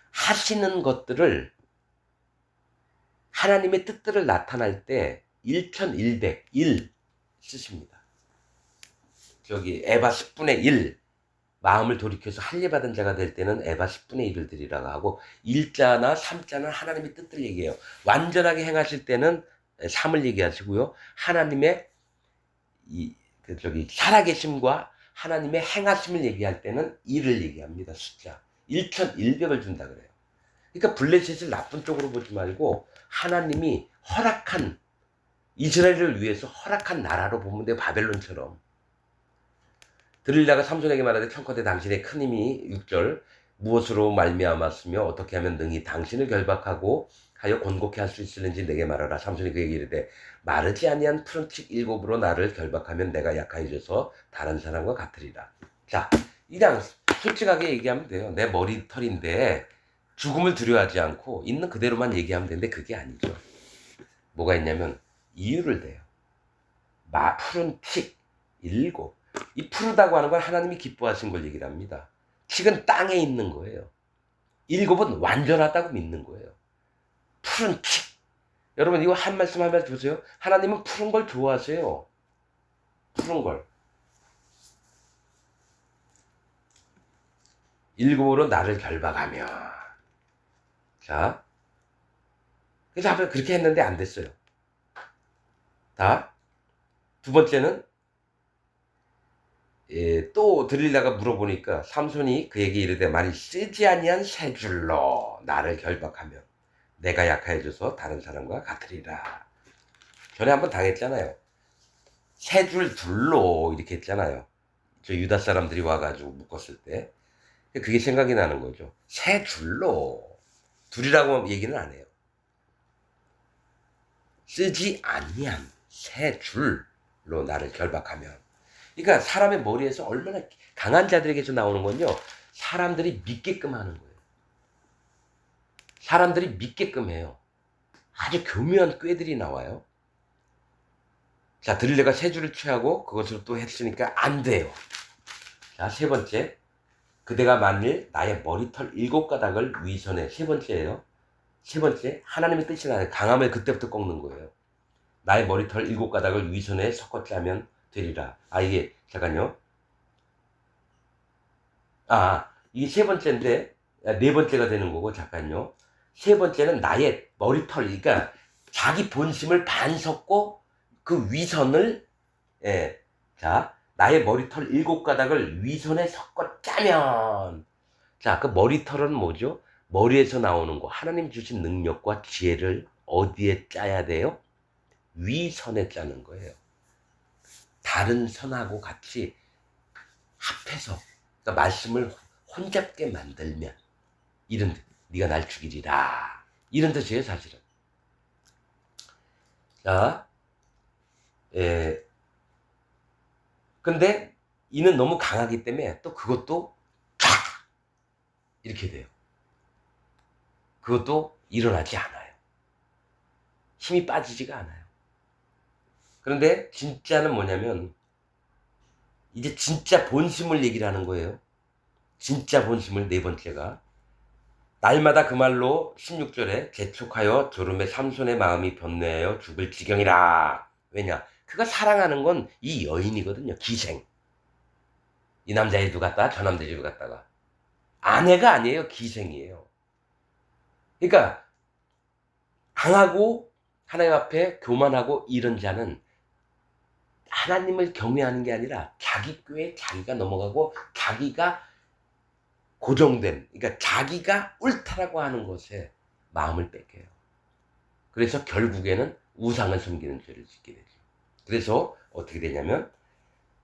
하시는 것들을, 하나님의 뜻들을 나타날 때 1,100, 1 쓰십니다. 저기 에바 10분의 1, 마음을 돌이켜서 할례받은 자가 될 때는 에바 10분의 1을 드리라고 하고, 1자나 3자는 하나님의 뜻을 얘기해요. 완전하게 행하실 때는 3을 얘기하시고요. 하나님의 살아계심과 하나님의 행하심을 얘기할 때는 1을 얘기합니다. 숫자 1,100을 준다 그래요. 그러니까 블레셋을 나쁜 쪽으로 보지 말고 하나님이 허락한 이스라엘을 위해서 허락한 나라로 보면 돼요. 바벨론처럼. 들릴라가 삼손에게 말하되 청컨대 당신의 큰 힘이 6절 무엇으로 말미암았으며 어떻게 하면 능히 당신을 결박하고 하여 곤곡해 할 수 있을는지 내게 말하라. 삼손이 그에게 이르되 마르지 아니한 푸른 칙 7으로 나를 결박하면 내가 약하여져서 다른 사람과 같으리라. 자, 그냥 솔직하게 얘기하면 돼요. 내 머리털인데 죽음을 두려워하지 않고 있는 그대로만 얘기하면 되는데 그게 아니죠. 뭐가 있냐면 이유를 대요. 푸른 칙 7. 이 푸르다고 하는 건 하나님이 기뻐하신 걸 얘기를 합니다. 칙은 땅에 있는 거예요. 7은 완전하다고 믿는 거예요. 푸른 칙. 여러분 이거 한 말씀 한 말씀 보세요. 하나님은 푸른 걸 좋아하세요. 푸른 걸. 7으로 나를 결박하며. 자, 그래서 앞에 그렇게 했는데 안 됐어요. 두 번째는 또 들릴라가 물어보니까 삼손이 그에게 이르되 만일 쓰지 아니한 세 줄로 나를 결박하면 내가 약하여져서 다른 사람과 같으리라. 전에 한번 당했잖아요. 세 줄 둘로 이렇게 했잖아요. 저 유다 사람들이 와가지고 묶었을 때 그게 생각이 나는 거죠. 세 줄로 둘이라고 얘기는 안 해요. 쓰지 아니한 세 줄로 나를 결박하면. 그러니까 사람의 머리에서 얼마나 강한 자들에게서 나오는 건요. 사람들이 믿게끔 하는 거예요. 사람들이 믿게끔 해요. 아주 교묘한 꾀들이 나와요. 자, 들릴레가 세 줄을 취하고 그것을 또 했으니까 안 돼요. 자, 세 번째. 그대가 만일 나의 머리털 7가닥을 위선에, 세 번째예요. 세 번째, 하나님의 뜻이 나요. 강함을 그때부터 꺾는 거예요. 나의 머리털 7가닥을 위선에 섞었자면 되리라. 이게 잠깐요. 이게 세 번째인데 네 번째가 되는 거고 잠깐요. 세 번째는 나의 머리털, 그러니까 자기 본심을 반 섞고 그 위선을 자, 나의 머리털 7가닥을 위선에 섞어 짜면. 자, 그 머리털은 뭐죠? 머리에서 나오는 거. 하나님 주신 능력과 지혜를 어디에 짜야 돼요? 위선에 짜는 거예요. 다른 선하고 같이 합해서, 그러니까 말씀을 혼잡게 만들면 이런 뜻, 네가 날 죽이리라. 이런 뜻이에요, 사실은. 자, 근데 이는 너무 강하기 때문에 또 그것도 쫙 이렇게 돼요. 그것도 일어나지 않아요. 힘이 빠지지가 않아요. 그런데 진짜는 뭐냐면 이제 진짜 본심을 얘기를 하는 거예요. 진짜 본심을 네 번째가 날마다 그 말로 16절에 재촉하여 졸음에 삼손의 마음이 변뇌하여 죽을 지경이라. 왜냐? 그가 사랑하는 건 이 여인이거든요. 기생. 이 남자애 두 갔다 저 남자애 두 갔다가 아내가 아니에요. 기생이에요. 그러니까 강하고 하나님 앞에 교만하고 이런 자는 하나님을 경외하는 게 아니라 자기 꾀에 자기가 넘어가고 자기가 고정된, 그러니까 자기가 옳다라고 하는 것에 마음을 뺏겨요. 그래서 결국에는 우상을 섬기는 죄를 짓게 되죠. 그래서 어떻게 되냐면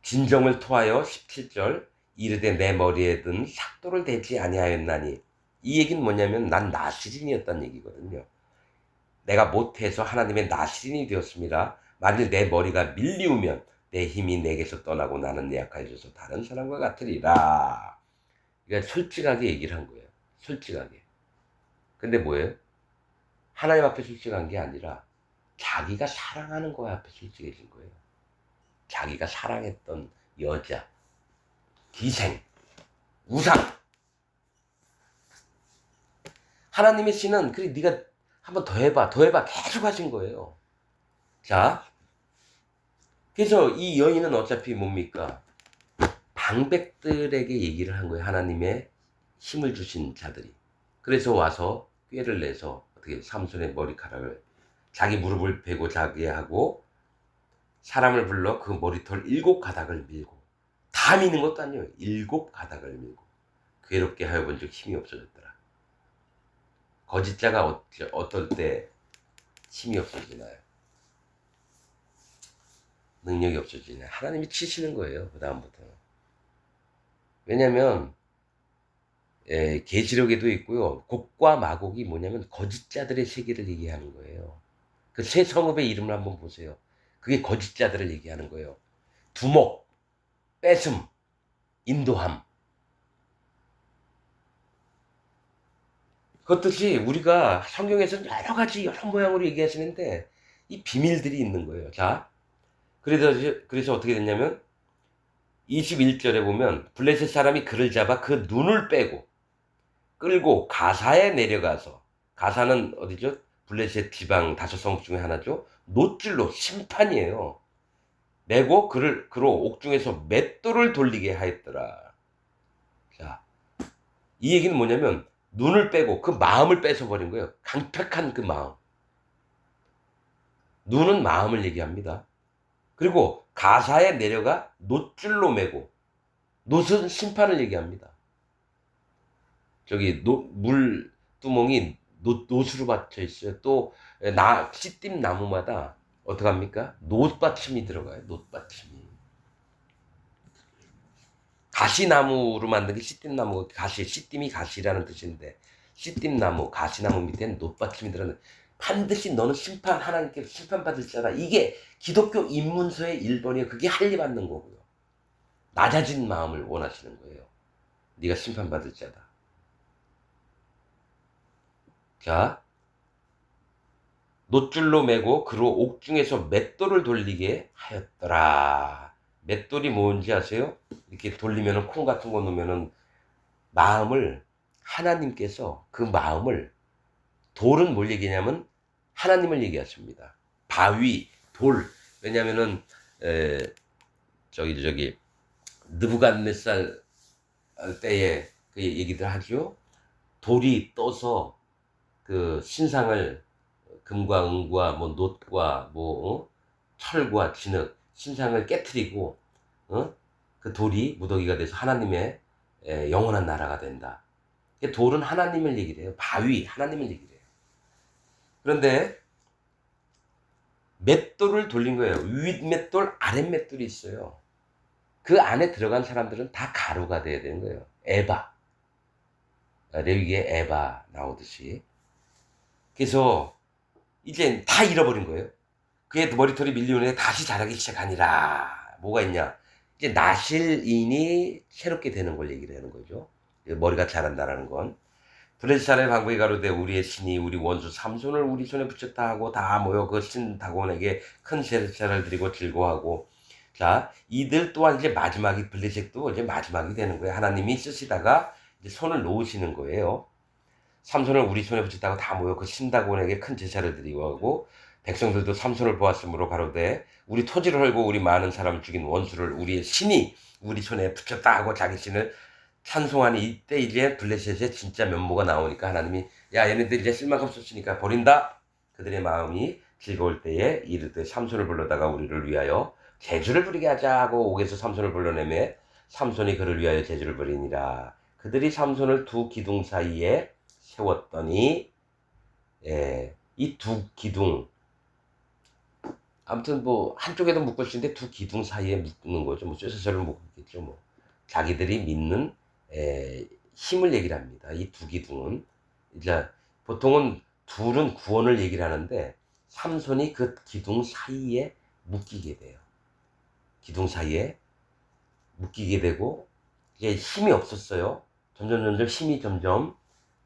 진정을 토하여 17절 이르되 내 머리에 든 삭도를 대지 아니하였나니. 이 얘기는 뭐냐면 난 나시린이었다는 얘기거든요. 내가 못해서 하나님의 나시린이 되었습니다. 만일 내 머리가 밀리우면 내 힘이 내게서 떠나고 나는 약해져서 다른 사람과 같으리라. 그러니까 솔직하게 얘기를 한 거예요. 솔직하게. 근데 뭐예요? 하나님 앞에 솔직한 게 아니라 자기가 사랑하는 거 앞에 솔직해진 거예요. 자기가 사랑했던 여자, 기생, 우상. 하나님의 신은 그래 네가 한번 더 해봐, 더 해봐 계속 하신 거예요. 자, 그래서 이 여인은 어차피 뭡니까? 방백들에게 얘기를 한 거예요. 하나님의 힘을 주신 자들이. 그래서 와서 꾀를 내서 어떻게 삼손의 머리카락을 자기 무릎을 베고 자게 하고 사람을 불러 그 머리털 7가닥을 밀고, 다 미는 것도 아니에요. 7가닥을 밀고 괴롭게 하여 본 적 힘이 없어졌더라. 거짓자가 어떨 때 힘이 없어지나요? 능력이 없어지냐. 하나님이 치시는 거예요. 그 다음부터. 왜냐면 계시록에도 있고요. 곡과 마곡이 뭐냐면 거짓자들의 세계를 얘기하는 거예요. 그 세 성읍의 이름을 한번 보세요. 그게 거짓자들을 얘기하는 거예요. 두목, 뺏음, 인도함. 그렇듯이 우리가 성경에서는 여러 가지 여러 모양으로 얘기하시는데 이 비밀들이 있는 거예요. 자, 그래서 어떻게 됐냐면 21절에 보면 블레셋 사람이 그를 잡아 그 눈을 빼고 끌고 가사에 내려가서, 가사는 어디죠? 블레셋 지방 다섯 성읍 중에 하나죠. 노줄로 심판이에요. 내고 그로 옥중에서 맷돌을 돌리게 하였더라. 자, 이 얘기는 뭐냐면 눈을 빼고 그 마음을 뺏어버린 거예요. 강팍한 그 마음. 눈은 마음을 얘기합니다. 그리고 가사에 내려가 노줄로 매고, 노은 심판을 얘기합니다. 저기 물두멍이 노수로 받쳐 있어요. 또 씨띠 나무마다 어떡합니까? 노받침이 들어가요. 노받침이. 가시나무로 만든 게 씨띠나무, 씨띠이 가시라는 뜻인데 씨띠나무, 가시나무 밑에는 노받침이 들어가는. 반드시 너는 하나님께 심판받을 자다. 이게 기독교 입문서의 1번이에요. 그게 할례받는 거고요. 낮아진 마음을 원하시는 거예요. 네가 심판받을 자다. 자, 놋줄로 매고 그로 옥중에서 맷돌을 돌리게 하였더라. 맷돌이 뭔지 아세요? 이렇게 돌리면은 콩 같은 거 넣으면은 마음을, 하나님께서 그 마음을, 돌은 뭘 얘기냐면 하나님을 얘기하십니다. 바위, 돌. 왜냐면은 저기 느부갓네살 때에 그 얘기들 하죠. 돌이 떠서 그 신상을, 금과 은과 뭐 놋과 뭐 철과 진흙, 신상을 깨트리고 그 돌이 무더기가 돼서 하나님의 영원한 나라가 된다. 돌은 하나님을 얘기를 해요. 바위, 하나님을 얘기를 해요. 그런데 맷돌을 돌린 거예요. 윗 맷돌, 아랫 맷돌이 있어요. 그 안에 들어간 사람들은 다 가루가 돼야 되는 거예요. 에바. 레위기에 에바 나오듯이. 그래서 이제 다 잃어버린 거예요. 그의 머리털이 밀려오니 다시 자라기 시작하니라. 뭐가 있냐? 이제 나실인이 새롭게 되는 걸 얘기를 하는 거죠. 머리가 자란다라는 건. 블레셋 사람의 방백이 가로되 우리의 신이 우리 원수 삼손을 우리 손에 붙였다 하고 다 모여 그 신 다곤에게 큰 제사를 드리고 즐거워하고. 자, 이들 또한 이제 마지막이, 블레셋도 이제 마지막이 되는 거예요. 하나님이 쓰시다가 이제 손을 놓으시는 거예요. 삼손을 우리 손에 붙였다고 다 모여 그 신다곤에게 큰 제사를 드리고 하고, 백성들도 삼손을 보았으므로 가로되 우리 토지를 헐고 우리 많은 사람을 죽인 원수를 우리의 신이 우리 손에 붙였다 하고 자기 신을 찬송하니, 이때 이제 블레셋의 진짜 면모가 나오니까 하나님이 야, 얘네들 이제 쓸만큼 썼으니까 버린다. 그들의 마음이 즐거울 때에 이르되 삼손을 불러다가 우리를 위하여 제주를 부리게 하자 하고 옥에서 삼손을 불러내매 삼손이 그를 위하여 제주를 부리니라. 그들이 삼손을 두 기둥 사이에 세웠더니, 이 두 기둥, 아무튼 뭐 한쪽에도 묶을 수 있는데 두 기둥 사이에 묶는 거죠. 뭐 쇠사슬을 묶겠죠. 뭐 자기들이 믿는 힘을 얘기를 합니다. 이 두 기둥은 이제 보통은 둘은 구원을 얘기를 하는데 삼손이 그 기둥 사이에 묶이게 돼요. 기둥 사이에 묶이게 되고 이게 힘이 없었어요. 점점 힘이 점점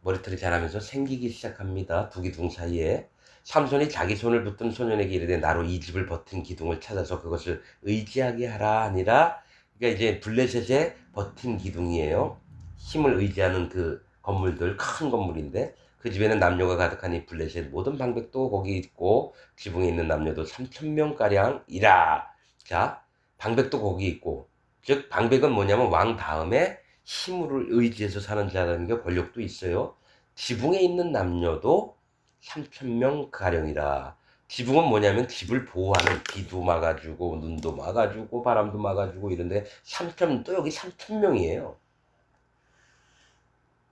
머리털이 자라면서 생기기 시작합니다. 두 기둥 사이에. 삼손이 자기 손을 붙든 소년에게 이르되 나로 이 집을 버틴 기둥을 찾아서 그것을 의지하게 하라 아니라, 그러니까 이제 블레셋의 버틴 기둥이에요. 힘을 의지하는 그 건물들, 큰 건물인데 그 집에는 남녀가 가득하니 블레셋 모든 방백도 거기 있고 지붕에 있는 남녀도 3,000명가량이라. 자, 방백도 거기 있고, 즉 방백은 뭐냐면 왕 다음에 힘을 의지해서 사는 자라는 게 권력도 있어요. 지붕에 있는 남녀도 3,000명 가량이라. 지붕은 뭐냐면 집을 보호하는, 비도 막아주고 눈도 막아주고 바람도 막아주고 이런데 3,000, 또 여기 3,000명이에요.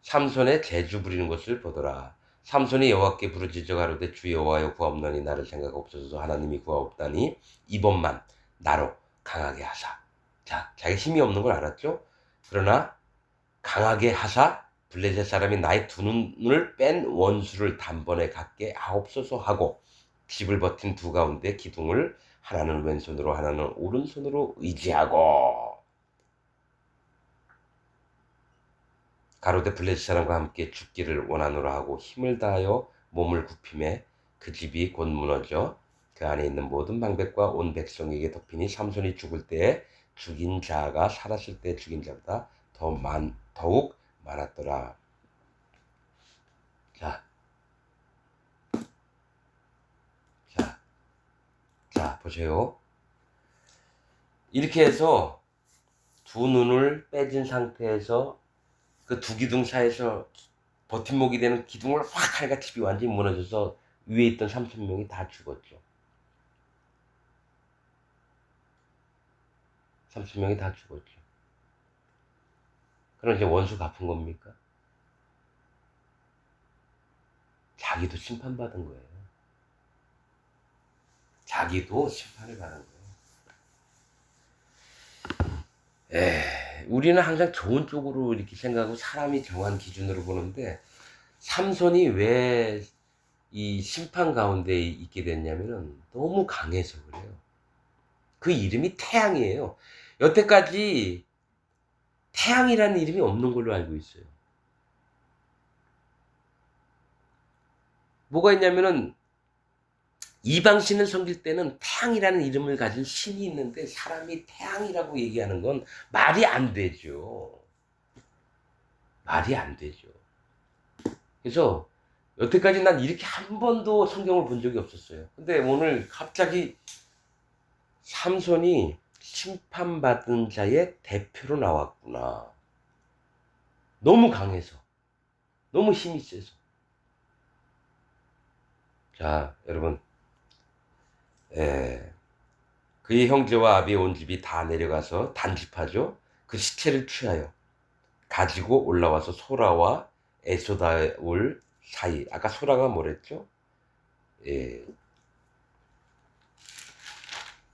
삼손의 제주 부리는 것을 보더라. 삼손이 여호와께 부르짖어 가로되 주 여호와여 구하옵나니 나를 생각 없어서 하나님이 구하옵다니 이번만 나로 강하게 하사. 자, 자기 힘이 없는 걸 알았죠? 그러나 강하게 하사 블레셋 사람이 나의 두 눈을 뺀 원수를 단번에 갖게 하옵소서 하고 집을 버틴 두 가운데 기둥을 하나는 왼손으로 하나는 오른손으로 의지하고 가로되 블레셋 사람과 함께 죽기를 원하노라 하고 힘을 다하여 몸을 굽힘에 그 집이 곧 무너져 그 안에 있는 모든 방백과 온 백성에게 덮이니 삼손이 죽을 때에 죽인 자가 살았을 때 죽인 자보다 더욱 많았더라. 자, 보세요. 이렇게 해서 두 눈을 빼진 상태에서 그 두 기둥 사이에서 버팀목이 되는 기둥을 확 하니까 집이 완전히 무너져서 위에 있던 3,000명이 다 죽었죠. 3,000명이 다 죽었죠. 그럼 이제 원수 갚은 겁니까? 자기도 심판받은 거예요. 자기도 심판을 받은 거예요. 우리는 항상 좋은 쪽으로 이렇게 생각하고 사람이 정한 기준으로 보는데 삼손이 왜 이 심판 가운데 있게 됐냐면은 너무 강해서 그래요. 그 이름이 태양이에요. 여태까지 태양이라는 이름이 없는 걸로 알고 있어요. 뭐가 있냐면은 이방신을 섬길 때는 태양이라는 이름을 가진 신이 있는데 사람이 태양이라고 얘기하는 건 말이 안 되죠. 말이 안 되죠. 그래서 여태까지 난 이렇게 한 번도 성경을 본 적이 없었어요. 근데 오늘 갑자기 삼손이 심판받은 자의 대표로 나왔구나. 너무 강해서. 너무 힘이 세서. 자, 여러분. 그의 형제와 아비의 온 집이 다 내려가서 단집하죠. 그 시체를 취하여 가지고 올라와서 소라와 에소다올 사이. 아까 소라가 뭐랬죠? 예.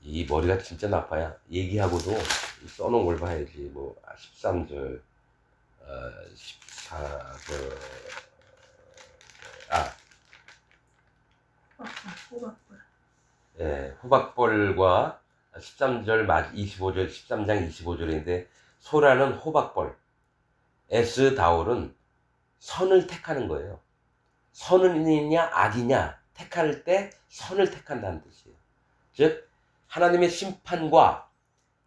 이 머리가 진짜 나빠야. 얘기하고도 써놓은 걸 봐야지. 뭐 13절 14절 호박벌. 호박벌과 13절 25절 13장 25절인데 소라는 호박벌, 에스다올은 선을 택하는 거예요. 선이냐 악이냐 택할 때 선을 택한다는 뜻이에요. 즉 하나님의 심판과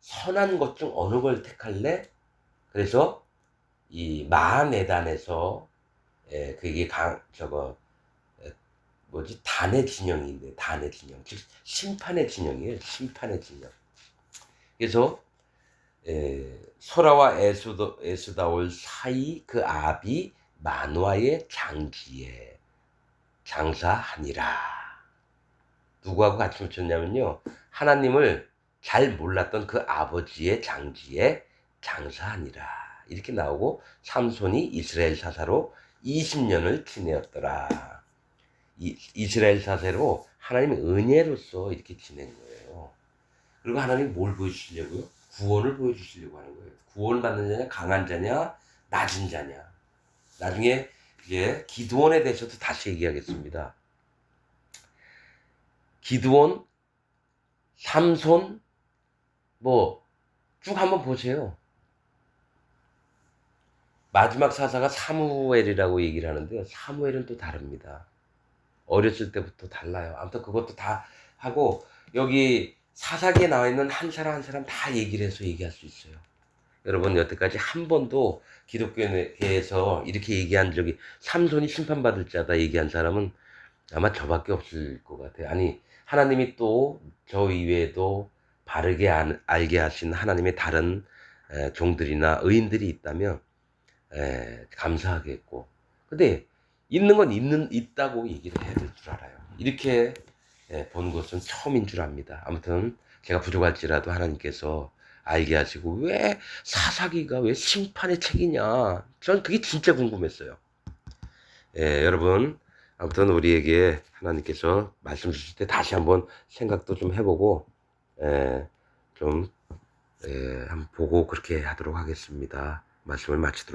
선한 것 중 어느 걸 택할래? 그래서 이 마하네단에서 그게 단의 진영인데 단의 진영, 즉 심판의 진영이에요. 심판의 진영. 그래서 소라와 에스다올 사이 그 아비 마누아의 장지에 장사하니라. 누구하고 같이 묻혔냐면요. 하나님을 잘 몰랐던 그 아버지의 장지에 장사하니라. 이렇게 나오고 삼손이 이스라엘 사사로 20년을 지내었더라. 이스라엘 사세로 하나님의 은혜로서 이렇게 지낸 거예요. 그리고 하나님이 뭘 보여주시려고요? 구원을 보여주시려고 하는 거예요. 구원 받는 자냐, 강한 자냐, 낮은 자냐. 나중에 이제 기드온에 대해서도 다시 얘기하겠습니다. 기드온, 삼손, 쭉 한번 보세요. 마지막 사사가 사무엘이라고 얘기를 하는데요. 사무엘은 또 다릅니다. 어렸을 때부터 달라요. 아무튼 그것도 다 하고 여기 사사기에 나와 있는 한 사람 한 사람 다 얘기를 해서 얘기할 수 있어요. 여러분 여태까지 한 번도 기독교에서 이렇게 얘기한 적이 삼손이 심판받을 자다 얘기한 사람은 아마 저밖에 없을 것 같아요. 아니 하나님이 또 저 이외에도 바르게 알게 하신 하나님의 다른 종들이나 의인들이 있다면 감사하겠고 근데 있는 건 있다고 얘기를 해야 될 줄 알아요. 이렇게 본 것은 처음인 줄 압니다. 아무튼 제가 부족할지라도 하나님께서 알게 하시고 왜 사사기가 왜 심판의 책이냐. 전 그게 진짜 궁금했어요. 여러분 아무튼 우리에게 하나님께서 말씀 주실 때 다시 한번 생각도 좀 해보고 좀 한번 보고 그렇게 하도록 하겠습니다. 말씀을 마치도록